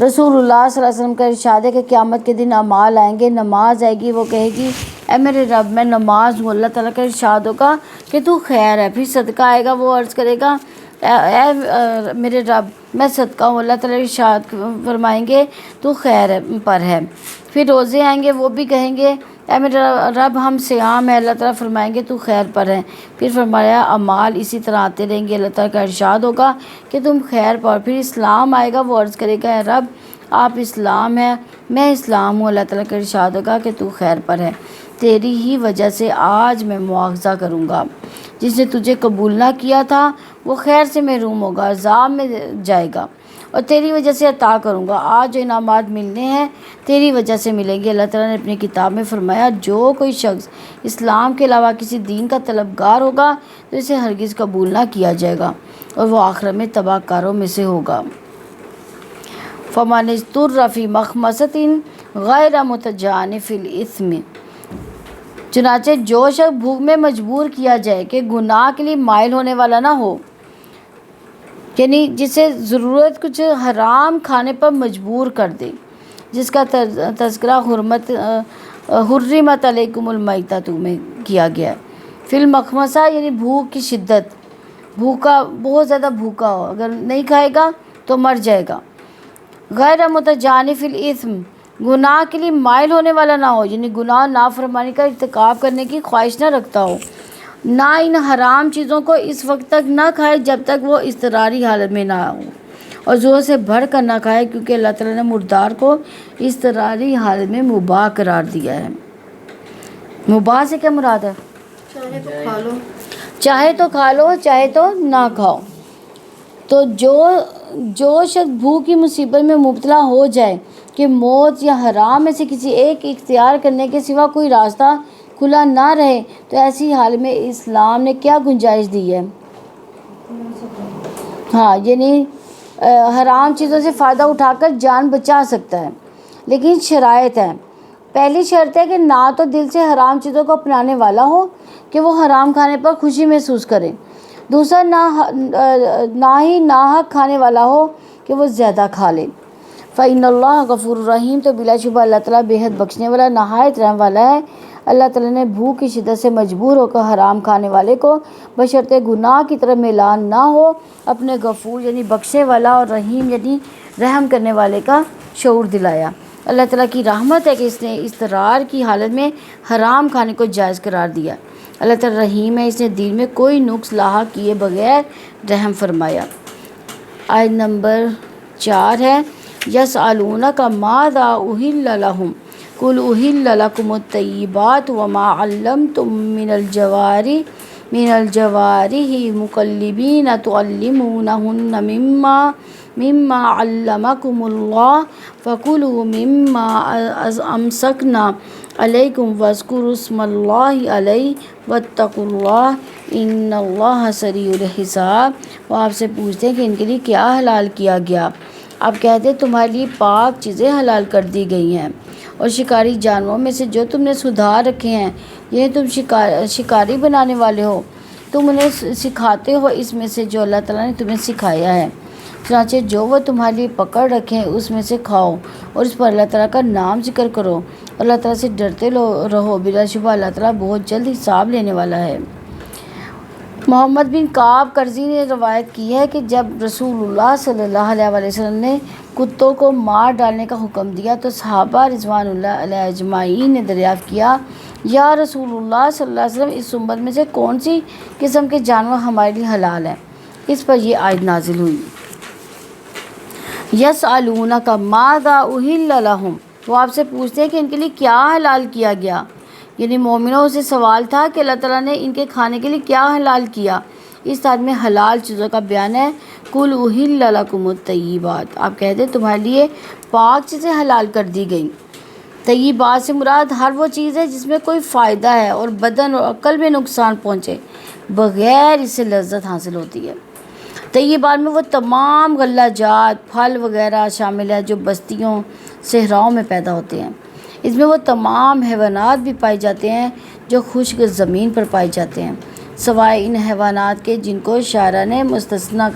رسول اللہ صلی اللہ علیہ وسلم کا ارشاد ہے کہ قیامت کے دن اعمال آئیں گے، نماز آئے گی، وہ کہے گی اے میرے رب میں نماز ہوں۔ اللہ تعالیٰ کا ارشاد ہوگا کہ تو خیر ہے۔ پھر صدقہ آئے گا، وہ عرض کرے گا اے میرے رب میں صدقہ ہوں۔ اللہ تعالیٰ ارشاد فرمائیں گے تو خیر پر ہے۔ پھر روزے آئیں گے، وہ بھی کہیں گے اے میرا رب ہم صیام ہے۔ اللہ تعالیٰ فرمائیں گے تو خیر پر ہے۔ پھر فرمایا اعمال اسی طرح آتے رہیں گے، اللہ تعالیٰ کا ارشاد ہوگا کہ تم خیر پر۔ پھر اسلام آئے گا، وہ عرض کرے گا اے رب آپ اسلام ہے، میں اسلام ہوں۔ اللہ تعالیٰ کا ارشاد ہوگا کہ تو خیر پر ہے، تیری ہی وجہ سے آج میں مواخذہ کروں گا۔ جس نے تجھے قبول نہ کیا تھا وہ خیر سے محروم ہوگا، عذاب میں جائے گا، اور تیری وجہ سے عطا کروں گا۔ آج جو انعامات ملنے ہیں تیری وجہ سے ملیں گے۔ اللہ تعالیٰ نے اپنی کتاب میں فرمایا جو کوئی شخص اسلام کے علاوہ کسی دین کا طلبگار ہوگا تو اسے ہرگز قبول نہ کیا جائے گا اور وہ آخرت میں تباہ کاروں میں سے ہوگا۔ فَمَنِ اضْطُرَّ فِي مَخْمَصَةٍ غَيْرَ مُتَجَانِفٍ لِإِثْمٍ، چنانچہ جو شخص بھوک میں مجبور کیا جائے کہ گناہ کے لیے مائل ہونے والا نہ ہو، یعنی جسے ضرورت کچھ حرام کھانے پر مجبور کر دے، جس کا تذکرہ حرمت علیکم المیتۃ میں کیا گیا ہے۔ فی المخمصہ یعنی بھوک کی شدت، بھوکا بہت زیادہ بھوکا ہو، اگر نہیں کھائے گا تو مر جائے گا۔ غیر متجانف الاثم، گناہ کے لیے مائل ہونے والا نہ ہو، یعنی گناہ نافرمانی کا ارتکاب کرنے کی خواہش نہ رکھتا ہو، نہ ان حرام چیزوں کو اس وقت تک نہ کھائے جب تک وہ اضطراری حالت میں نہ ہو، اور زور سے بڑھ کر نہ کھائے، کیونکہ اللہ تعالیٰ نے مردار کو اضطراری حالت میں مباح قرار دیا ہے۔ مباح سے کیا مراد ہے؟ چاہے تو کھا لو، چاہے تو کھا لو، چاہے تو نہ کھاؤ۔ تو جو شخص بھوک کی مصیبت میں مبتلا ہو جائے کہ موت یا حرام میں سے کسی ایک اختیار کرنے کے سوا کوئی راستہ کھلا نہ رہے، تو ایسی حال میں اسلام نے کیا گنجائش دی ہے؟ ہاں، یعنی حرام چیزوں سے فائدہ اٹھا کر جان بچا سکتا ہے، لیکن شرائط ہیں۔ پہلی شرط ہے کہ نہ تو دل سے حرام چیزوں کو اپنانے والا ہو کہ وہ حرام کھانے پر خوشی محسوس کرے۔ دوسرا نہ ہی ناحق کھانے والا ہو کہ وہ زیادہ کھا لے۔ فَإِنَّ اللَّهَ غَفُورٌ رَحِيمٌ، تو بلا شبہ اللہ تعالیٰ بے حد بخشنے والا نہایت رحم والا ہے۔ اللہ تعالیٰ نے بھوک کی شدت سے مجبور ہو کر حرام کھانے والے کو بشرطِ گناہ کی طرف میلان نہ ہو اپنے غفور یعنی بخشنے والا اور رحیم یعنی رحم کرنے والے کا شعور دلایا۔ اللہ تعالیٰ کی رحمت ہے کہ اس نے اضطرار کی حالت میں حرام کھانے کو جائز قرار دیا۔ اللہ تعالیٰ رحیم ہے، اس نے دین میں کوئی نقص لاحق کیے بغیر رحم فرمایا۔ آیت نمبر 4 ہے یسألونک ماذا احل لہم قل احل لکم الطیبات وما علمتم من الجوارح مکلبین تعلمونہن مما علمکم اللہ فکلوا مما امسکنا علیکم واذکروا اسم اللہ علیہ واتقوا اللہ ان اللہ سریع الحساب۔ وہ آپ سے پوچھتے ہیں کہ ان کے لیے کیا حلال کیا گیا؟ آپ کہتے ہیں تمہارے لیے پاک چیزیں حلال کر دی گئی ہیں اور شکاری جانوروں میں سے جو تم نے سدھار رکھے ہیں، یہ تم شکاری بنانے والے ہو، تم انہیں سکھاتے ہو اس میں سے جو اللہ تعالیٰ نے تمہیں سکھایا ہے۔ چنانچہ جو وہ تمہارے لیے پکڑ رکھیں اس میں سے کھاؤ اور اس پر اللہ تعالیٰ کا نام ذکر کرو، اللہ تعالیٰ سے ڈرتے رہو، بلا شبہ اللہ تعالیٰ بہت جلد حساب لینے والا ہے۔ محمد بن کعب قرظی نے روایت کی ہے کہ جب رسول اللہ صلی اللہ علیہ وسلم نے کتوں کو مار ڈالنے کا حکم دیا تو صحابہ رضوان اللہ علیہ اجمعین نے دریافت کیا، یا رسول اللہ صلی اللہ علیہ وسلم اس امت میں سے کون سی قسم کے جانور ہمارے لیے حلال ہیں؟ اس پر یہ آیت نازل ہوئی۔ یسألونک ماذا احل لہم، وہ آپ سے پوچھتے ہیں کہ ان کے لیے کیا حلال کیا گیا، یعنی مومنوں سے سوال تھا کہ اللہ تعالیٰ نے ان کے کھانے کے لیے کیا حلال کیا۔ اس آیت میں حلال چیزوں کا بیان ہے۔ قل احل لکم الطیبات، آپ کہتے ہیں تمہارے لیے پاک چیزیں حلال کر دی گئیں۔ طیبات سے مراد ہر وہ چیز ہے جس میں کوئی فائدہ ہے اور بدن اور عقل میں نقصان پہنچے بغیر اس سے لذت حاصل ہوتی ہے۔ طیبات میں وہ تمام غلہ جات، پھل وغیرہ شامل ہے جو بستیوں صحراؤں میں پیدا ہوتے ہیں۔ اس میں وہ تمام حیوانات بھی پائے جاتے ہیں جو خشک زمین پر پائے جاتے ہیں، سوائے ان حیوانات کے جن کو شاعرہ نے مستثنیٰ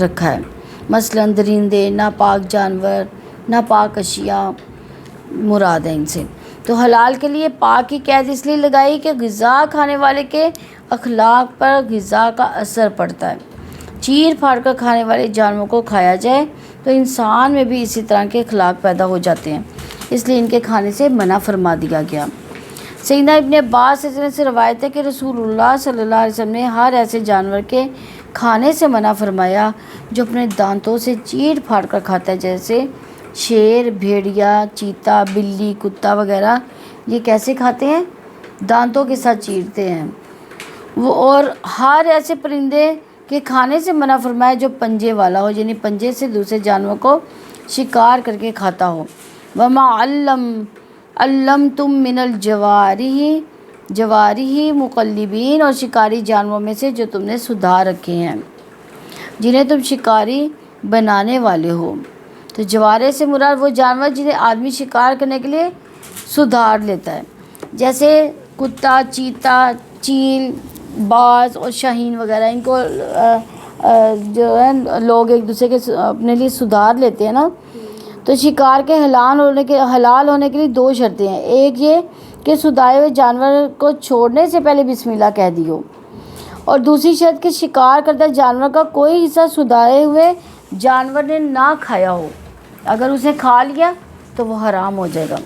رکھا ہے، مثلاً درندے، ناپاک جانور، ناپاک اشیاء مراد ہیں ان سے۔ تو حلال کے لیے پاک کی قید اس لیے لگائی کہ غذا کھانے والے کے اخلاق پر غذا کا اثر پڑتا ہے۔ چیر پھاڑ کر کھانے والے جانوروں کو کھایا جائے تو انسان میں بھی اسی طرح کے اخلاق پیدا ہو جاتے ہیں، اس لیے ان کے کھانے سے منع فرما دیا گیا۔ سیدنا ابن عباس سے روایت ہے کہ رسول اللہ صلی اللہ علیہ وسلم نے ہر ایسے جانور کے کھانے سے منع فرمایا جو اپنے دانتوں سے چیر پھاڑ کر کھاتا ہے، جیسے شیر، بھیڑیا، چیتا، بلی، کتا وغیرہ۔ یہ کیسے کھاتے ہیں؟ دانتوں کے ساتھ چیرتے ہیں وہ۔ اور ہر ایسے پرندے کے کھانے سے منع فرمایا جو پنجے والا ہو، یعنی پنجے سے دوسرے جانوروں کو شکار کر کے کھاتا ہو۔ وما علمتم من الجوارح مقلبین، اور شکاری جانوروں میں سے جو تم نے سدھار رکھے ہیں جنہیں تم شکاری بنانے والے ہو۔ تو جوارے سے مراد وہ جانور جنہیں آدمی شکار کرنے کے لیے سدھار لیتا ہے، جیسے کتا، چیتا، چیل، باز اور شاہین وغیرہ۔ ان کو جو ہے لوگ ایک دوسرے کے اپنے لیے سدھار لیتے ہیں نا۔ تو شکار کے حلال ہونے کے لیے دو شرطیں ہیں، ایک یہ کہ سدھائے ہوئے جانور کو چھوڑنے سے پہلے بسم اللہ کہہ دیو، اور دوسری شرط کہ شکار کردہ جانور کا کوئی حصہ سدھائے ہوئے جانور نے نہ کھایا ہو، اگر اسے کھا لیا تو وہ حرام ہو جائے گا۔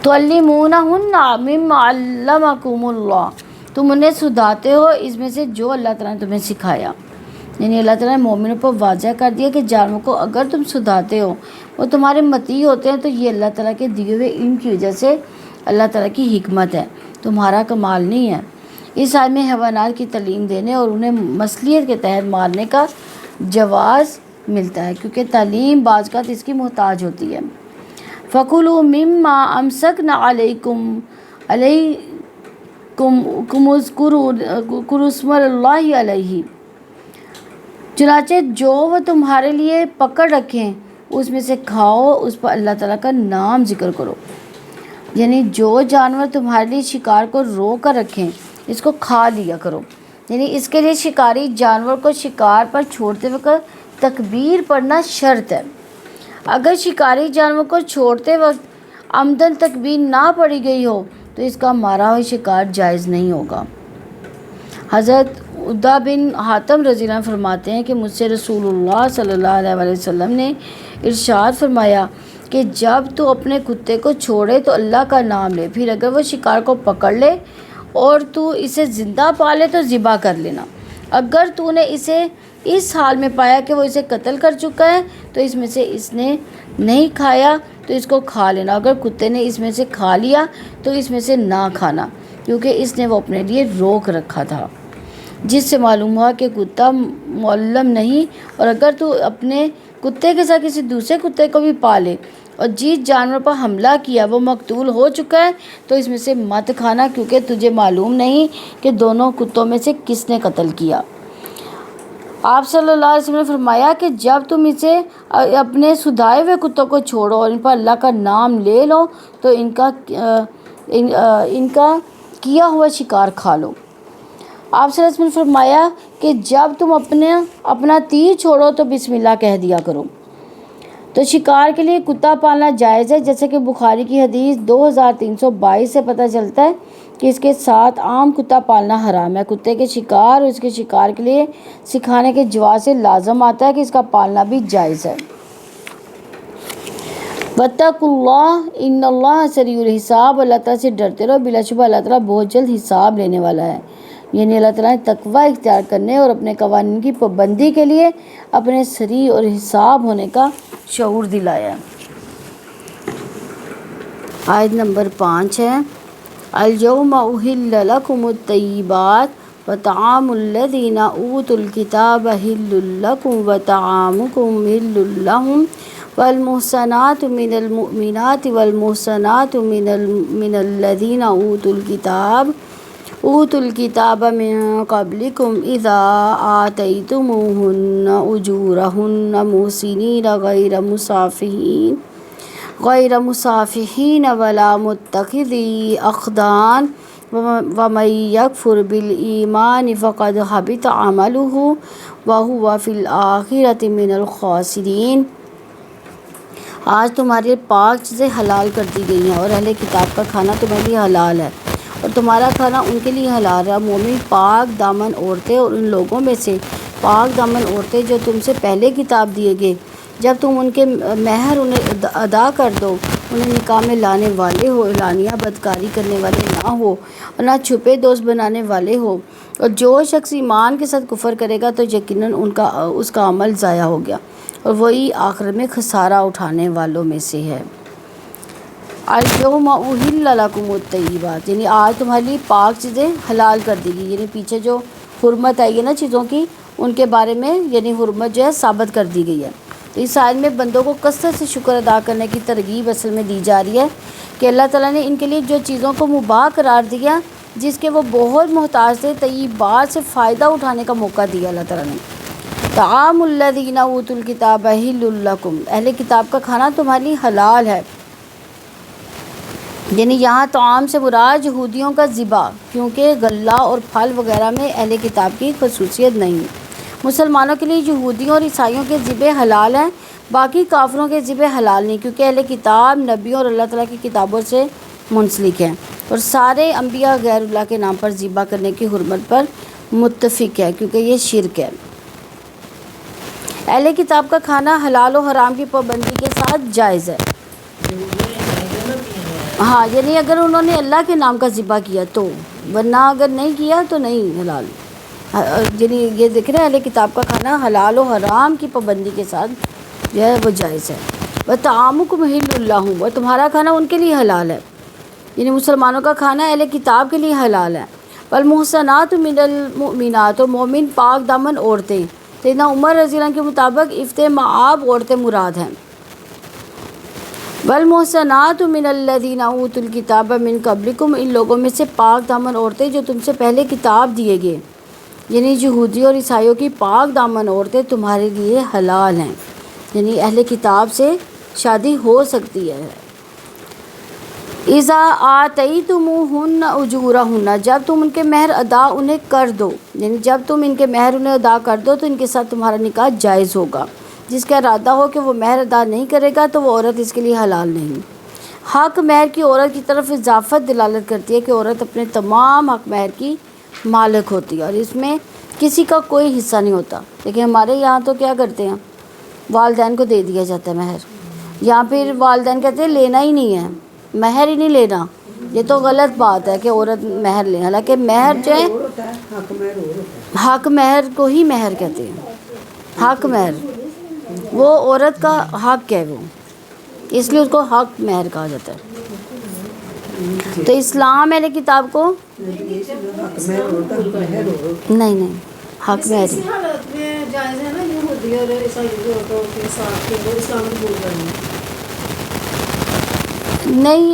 تعلمونہن مما علمکم اللہ، تم انہیں سدھاتے ہو اس میں سے جو اللہ تعالیٰ نے تمہیں سکھایا۔ یعنی اللہ تعالیٰ نے مومنوں پر واضح کر دیا کہ جانوروں کو اگر تم سدھاتے ہو، وہ تمہارے مطیع ہوتے ہیں، تو یہ اللہ تعالیٰ کے دیے ہوئے علم کی وجہ سے اللہ تعالیٰ کی حکمت ہے، تمہارا کمال نہیں ہے۔ اس آیت میں حیوانات کی تعلیم دینے اور انہیں مصلیحت کے تحت مارنے کا جواز ملتا ہے، کیونکہ تعلیم بعض اوقات اس کی محتاج ہوتی ہے۔ فَكُلُوا مِمَّا أَمْسَكْنَا عَلَيْكُمْ اذْكُرُوا اسْمَ اللَّهِ عَلَيْهِ، چنانچہ جو وہ تمہارے لیے پکڑ رکھیں اس میں سے کھاؤ، اس پر اللہ تعالیٰ کا نام ذکر کرو۔ یعنی جو جانور تمہارے لیے شکار کو رو کر رکھیں اس کو کھا لیا کرو، یعنی اس کے لیے شکاری جانور کو شکار پر چھوڑتے وقت تکبیر پڑھنا شرط ہے۔ اگر شکاری جانور کو چھوڑتے وقت عمدن تکبیر نہ پڑھی گئی ہو تو اس کا مارا ہوا شکار جائز نہیں ہوگا۔ حضرت عدہ بن حاتم رضی اللہ عنہ فرماتے ہیں کہ مجھ سے رسول اللہ صلی اللہ علیہ وسلم نے ارشاد فرمایا کہ جب تو اپنے کتے کو چھوڑے تو اللہ کا نام لے، پھر اگر وہ شکار کو پکڑ لے اور تو اسے زندہ پا لے تو ذبح کر لینا۔ اگر تو نے اسے اس حال میں پایا کہ وہ اسے قتل کر چکا ہے تو اس میں سے اس نے نہیں کھایا تو اس کو کھا لینا، اگر کتے نے اس میں سے کھا لیا تو اس میں سے نہ کھانا، کیونکہ اس نے وہ اپنے لیے روک رکھا تھا، جس سے معلوم ہوا کہ کتا معلم نہیں۔ اور اگر تو اپنے کتے کے ساتھ کسی دوسرے کتے کو بھی پالے اور جس جانور پر حملہ کیا وہ مقتول ہو چکا ہے تو اس میں سے مت کھانا، کیونکہ تجھے معلوم نہیں کہ دونوں کتوں میں سے کس نے قتل کیا۔ آپ صلی اللہ علیہ وسلم نے فرمایا کہ جب تم اسے اپنے سدھائے ہوئے کتوں کو چھوڑو اور ان پر اللہ کا نام لے لو تو ان کا کیا ہوا شکار کھا لو۔ آپ صلی اللہ علیہ وسلم نے فرمایا کہ جب تم اپنا تیر چھوڑو تو بسم اللہ کہہ دیا کرو۔ تو شکار کے لیے کتا پالنا جائز ہے، جیسے کہ بخاری کی حدیث 2322 سے پتہ چلتا ہے کہ اس کے ساتھ عام کتا پالنا حرام ہے۔ کتے کے شکار اور اس کے شکار کے لیے سکھانے کے جواز سے لازم آتا ہے کہ اس کا پالنا بھی جائز ہے۔ واتقوا اللہ ان اللہ سریع الحساب، اللہ تعالیٰ سے ڈرتے رہو، بلا شبہ اللہ تعالیٰ بہت جلد حساب لینے والا ہے۔ یعنی اللہ تعالیٰ نے تقوی اختیار کرنے اور اپنے قوانین کی پابندی کے لیے اپنے سریع اور حساب ہونے کا شعور دلایا۔ آیت نمبر 5 ہے الیوم احل لکم الطیبات وطعام الذین اوتوا الکتاب حل لکم وطعامکم حل لہم والمحصنات من المؤمنات والمحصنات من الذین اوتوا الکتاب من قبلکم اذا آتیتموہن اجورہن محسنین غیر مصافحین ولا متخذی اخدان ومن یکفر بالایمان فقد حبط عملہ وہو فی الآخرۃ من الخاسرین۔ آج تمہارے پاک چیزیں حلال کر دی گئی ہیں اور اہل کتاب کا کھانا تمہارے لیے حلال ہے اور تمہارا کھانا ان کے لیے حلال ہے۔ مومن پاک دامن عورتیں اور ان لوگوں میں سے پاک دامن عورتیں جو تم سے پہلے کتاب دیے گئے، جب تم ان کے مہر انہیں ادا کر دو، انہیں نکاح میں لانے والے ہو، اعلانیہ بدکاری کرنے والے نہ ہو اور نہ چھپے دوست بنانے والے ہو، اور جو شخص ایمان کے ساتھ کفر کرے گا تو یقیناً اس کا عمل ضائع ہو گیا اور وہی آخرت میں خسارہ اٹھانے والوں میں سے ہے۔ الیوم احل لکم الطیبات، یعنی آج تمہارے لیے پاک چیزیں حلال کر دی گئی، یعنی پیچھے جو حرمت آئی ہے نا چیزوں کی، ان کے بارے میں یعنی حرمت جو ہے ثابت کر دی گئی ہے۔ تو اس آیت میں بندوں کو کثرت سے شکر ادا کرنے کی ترغیب اصل میں دی جا رہی ہے کہ اللہ تعالیٰ نے ان کے لیے جو چیزوں کو مباح قرار دیا جس کے وہ بہت محتاج تھے، طیبات سے فائدہ اٹھانے کا موقع دیا اللہ تعالیٰ نے۔ طعام الذین اوتوا الکتاب حل لکم، اہل کتاب کا کھانا تمہارے لیے حلال ہے، یعنی یہاں طعام سے مراد یہودیوں کا ذبح، کیونکہ غلہ اور پھل وغیرہ میں اہل کتاب کی خصوصیت نہیں۔ مسلمانوں کے لیے یہودیوں اور عیسائیوں کے ذبح حلال ہیں، باقی کافروں کے ذبح حلال نہیں، کیونکہ اہل کتاب نبیوں اور اللہ تعالیٰ کی کتابوں سے منسلک ہیں اور سارے انبیاء غیر اللہ کے نام پر ذبح کرنے کی حرمت پر متفق ہے، کیونکہ یہ شرک ہے۔ اہل کتاب کا کھانا حلال و حرام کی پابندی کے ساتھ جائز ہے۔ ہاں، یعنی اگر انہوں نے اللہ کے نام کا ذبح کیا تو، ورنہ اگر نہیں کیا تو نہیں حلال۔ یعنی یہ دیکھ رہے ہیں اہل کتاب کا کھانا حلال و حرام کی پابندی کے ساتھ جو ہے وہ جائز ہے۔ وطعامکم حل لہم، اور تمہارا کھانا ان کے لیے حلال ہے، یعنی مسلمانوں کا کھانا اہل کتاب کے لیے حلال ہے۔ والمحصنات من المؤمنات، اور مومن پاک دامن عورتیں، سیدنا عمر رضی اللہ عنہ کے مطابق عفت معاب عورتیں مراد ہیں۔ والمحصنات من الذین اوتوا الکتاب من قبلکم، ان لوگوں میں سے پاک دامن عورتیں جو تم سے پہلے کتاب دیے گئے، یعنی یہودیوں اور عیسائیوں کی پاک دامن عورتیں تمہارے لیے حلال ہیں، یعنی اہل کتاب سے شادی ہو سکتی ہے۔ اذا آتیتموہن اجورہن، جب تم ان کے مہر ادا انہیں کر دو، یعنی جب تم ان کے مہر انہیں ادا کر دو تو ان کے ساتھ تمہارا نکاح جائز ہوگا۔ جس کا ارادہ ہو کہ وہ مہر ادا نہیں کرے گا تو وہ عورت اس کے لیے حلال نہیں۔ حق مہر کی عورت کی طرف اضافت دلالت کرتی ہے کہ عورت اپنے تمام حق مہر کی مالک ہوتی ہے اور اس میں کسی کا کوئی حصہ نہیں ہوتا۔ لیکن ہمارے یہاں تو کیا کرتے ہیں، والدین کو دے دیا جاتا ہے مہر، یا پھر والدین کہتے ہیں لینا ہی نہیں ہے، مہر ہی نہیں لینا۔ یہ تو غلط بات ہے کہ عورت مہر لے، حالانکہ مہر جو ہے حق مہر کو ہی مہر کہتے ہیں۔ حق مہر وہ عورت کا حق ہے، وہ اس لیے اس کو حق مہر کہا جاتا ہے۔ تو اسلام اہل کتاب کو نہیں حق مہر اسی حالت میں جائز ہے نا یہودی اور عیسائی عورتوں کے ساتھ کہ وہ اسلام قبول کریں؟ نہیں،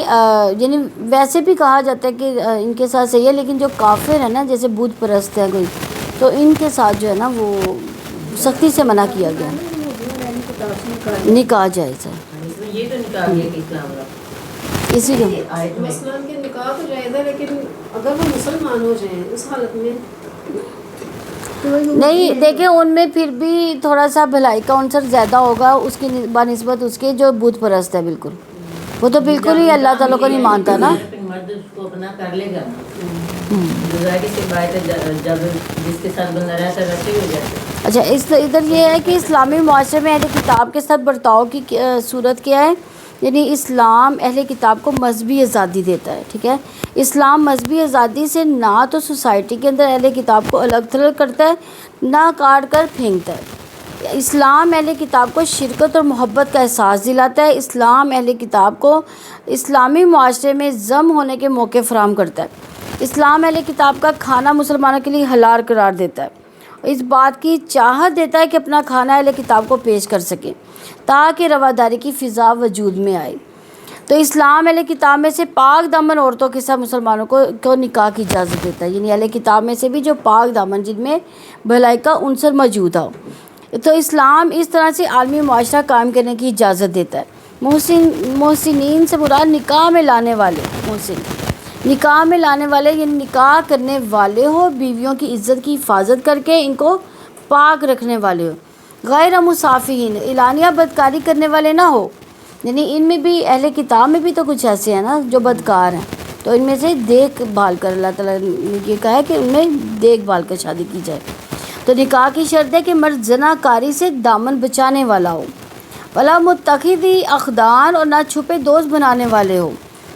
یعنی ویسے بھی کہا جاتا ہے کہ ان کے ساتھ صحیح ہے، لیکن جو کافر ہیں نا، جیسے بت پرست ہے کوئی، تو ان کے ساتھ جو ہے نا وہ سختی سے منع کیا گیا ہے، نکاح جائز ہے۔ اس میں یہ تو نکاح ہے کہ اسلام کا اسی لیے آیت میں مثلاً کہ نکاح تو جائز ہے، لیکن اگر وہ مسلمان ہو جائیں اس حالت میں نہیں، دیکھیں ان میں پھر بھی تھوڑا سا بھلائی کا عنصر زیادہ ہوگا اس کی بنسبت اس کے جو بت پرست ہے، بالکل وہ تو بالکل ہی اللہ تعالیٰ کو نہیں مانتا نا۔ مرد اس کو اپنا کر لے گا ظاہر سی بات ہے، جب جس کے ساتھ بندہ رہتا ہے ویسے ہی ہو جاتا ہے۔ اچھا، ادھر یہ ہے کہ اسلامی معاشرے میں اہل کتاب کے ساتھ برتاؤ کی صورت کیا ہے، یعنی اسلام اہل کتاب کو مذہبی آزادی دیتا ہے، ٹھیک ہے۔ اسلام مذہبی آزادی سے نہ تو سوسائٹی کے اندر اہل کتاب کو الگ تھلگ کرتا ہے، نہ کاٹ کر پھینکتا ہے۔ اسلام اہل کتاب کو شرکت اور محبت کا احساس دلاتا ہے۔ اسلام اہل کتاب کو اسلامی معاشرے میں ضم ہونے کے موقع فراہم کرتا ہے۔ اسلام اہل کتاب کا کھانا مسلمانوں کے لیے حلال قرار دیتا ہے، اس بات کی چاہت دیتا ہے کہ اپنا کھانا اہل کتاب کو پیش کر سکے تاکہ رواداری کی فضا وجود میں آئے۔ تو اسلام اہل کتاب میں سے پاک دامن عورتوں کے ساتھ مسلمانوں کو نکاح کی اجازت دیتا ہے، یعنی اہل کتاب میں سے بھی جو پاک دامن جن میں بھلائی کا عنصر موجود ہو۔ تو اسلام اس طرح سے عالمی معاشرہ قائم کرنے کی اجازت دیتا ہے۔ محسنین سے مراد نکاح میں لانے والے، محسن نکاح میں لانے والے یعنی نکاح کرنے والے ہو، بیویوں کی عزت کی حفاظت کر کے ان کو پاک رکھنے والے ہو، غیر مصافحین اعلانیہ بدکاری کرنے والے نہ ہو، یعنی ان میں بھی اہل کتاب میں بھی تو کچھ ایسے ہیں نا جو بدکار ہیں، تو ان میں سے دیکھ بھال کر اللہ تعالیٰ نے یہ کہا ہے کہ ان میں دیکھ بھال کر شادی کی جائے۔ تو نکاح کی شرط ہے کہ مرد زنا کاری سے دامن بچانے والا ہو، ولا متخذی اخدان اور نہ چھپے دوست بنانے والے ہو،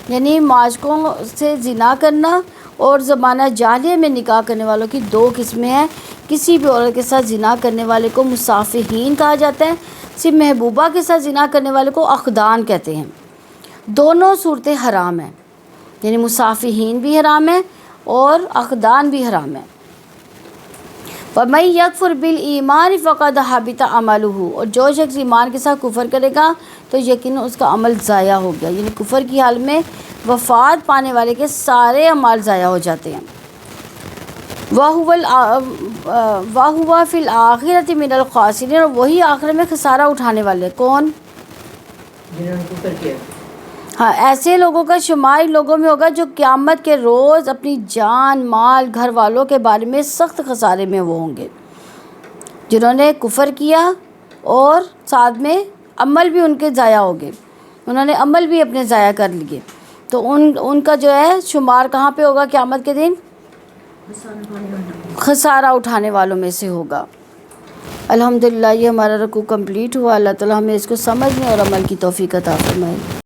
یعنی معاشقوں سے زنا کرنا اور زمانہ جاہلیہ میں نکاح کرنے والوں کی دو قسمیں ہیں۔ کسی بھی عورت کے ساتھ زنا کرنے والے کو مصافحین کہا جاتا ہے، صرف محبوبہ کے ساتھ زنا کرنے والے کو اخدان کہتے ہیں۔ دونوں صورتیں حرام ہیں، یعنی مصافحین بھی حرام ہیں اور اخدان بھی حرام ہے۔ وَمَن يَكْفُرْ بِالْإِيمَانِ فَقَدْ حَبِطَ عَمَلُهُ، اور جو شخص ایمان کے ساتھ کفر کرے گا تو یقیناً اس کا عمل ضائع ہو گیا، یعنی کفر کی حال میں وفات پانے والے کے سارے اعمال ضائع ہو جاتے ہیں۔ وَهُوَ فِي الْآخِرَةِ مِنَ الْخَاسِرِينَ، اور وہی آخرت میں خسارہ اٹھانے والے کون؟ جنہوں نے کفر کیا۔ ہاں، ایسے لوگوں کا شمار لوگوں میں ہوگا جو قیامت کے روز اپنی جان، مال، گھر والوں کے بارے میں سخت خسارے میں وہ ہوں گے، جنہوں نے کفر کیا اور ساتھ میں عمل بھی ان کے ضائع ہو گئے، انہوں نے عمل بھی اپنے ضائع کر لیے، تو ان کا جو ہے شمار کہاں پہ ہوگا قیامت کے دن؟ خسارہ اٹھانے والوں میں سے ہوگا۔ الحمدللہ یہ ہمارا رکوع کمپلیٹ ہوا۔ اللہ تعالیٰ ہمیں اس کو سمجھنے اور عمل کی توفیق عطا فرمائے۔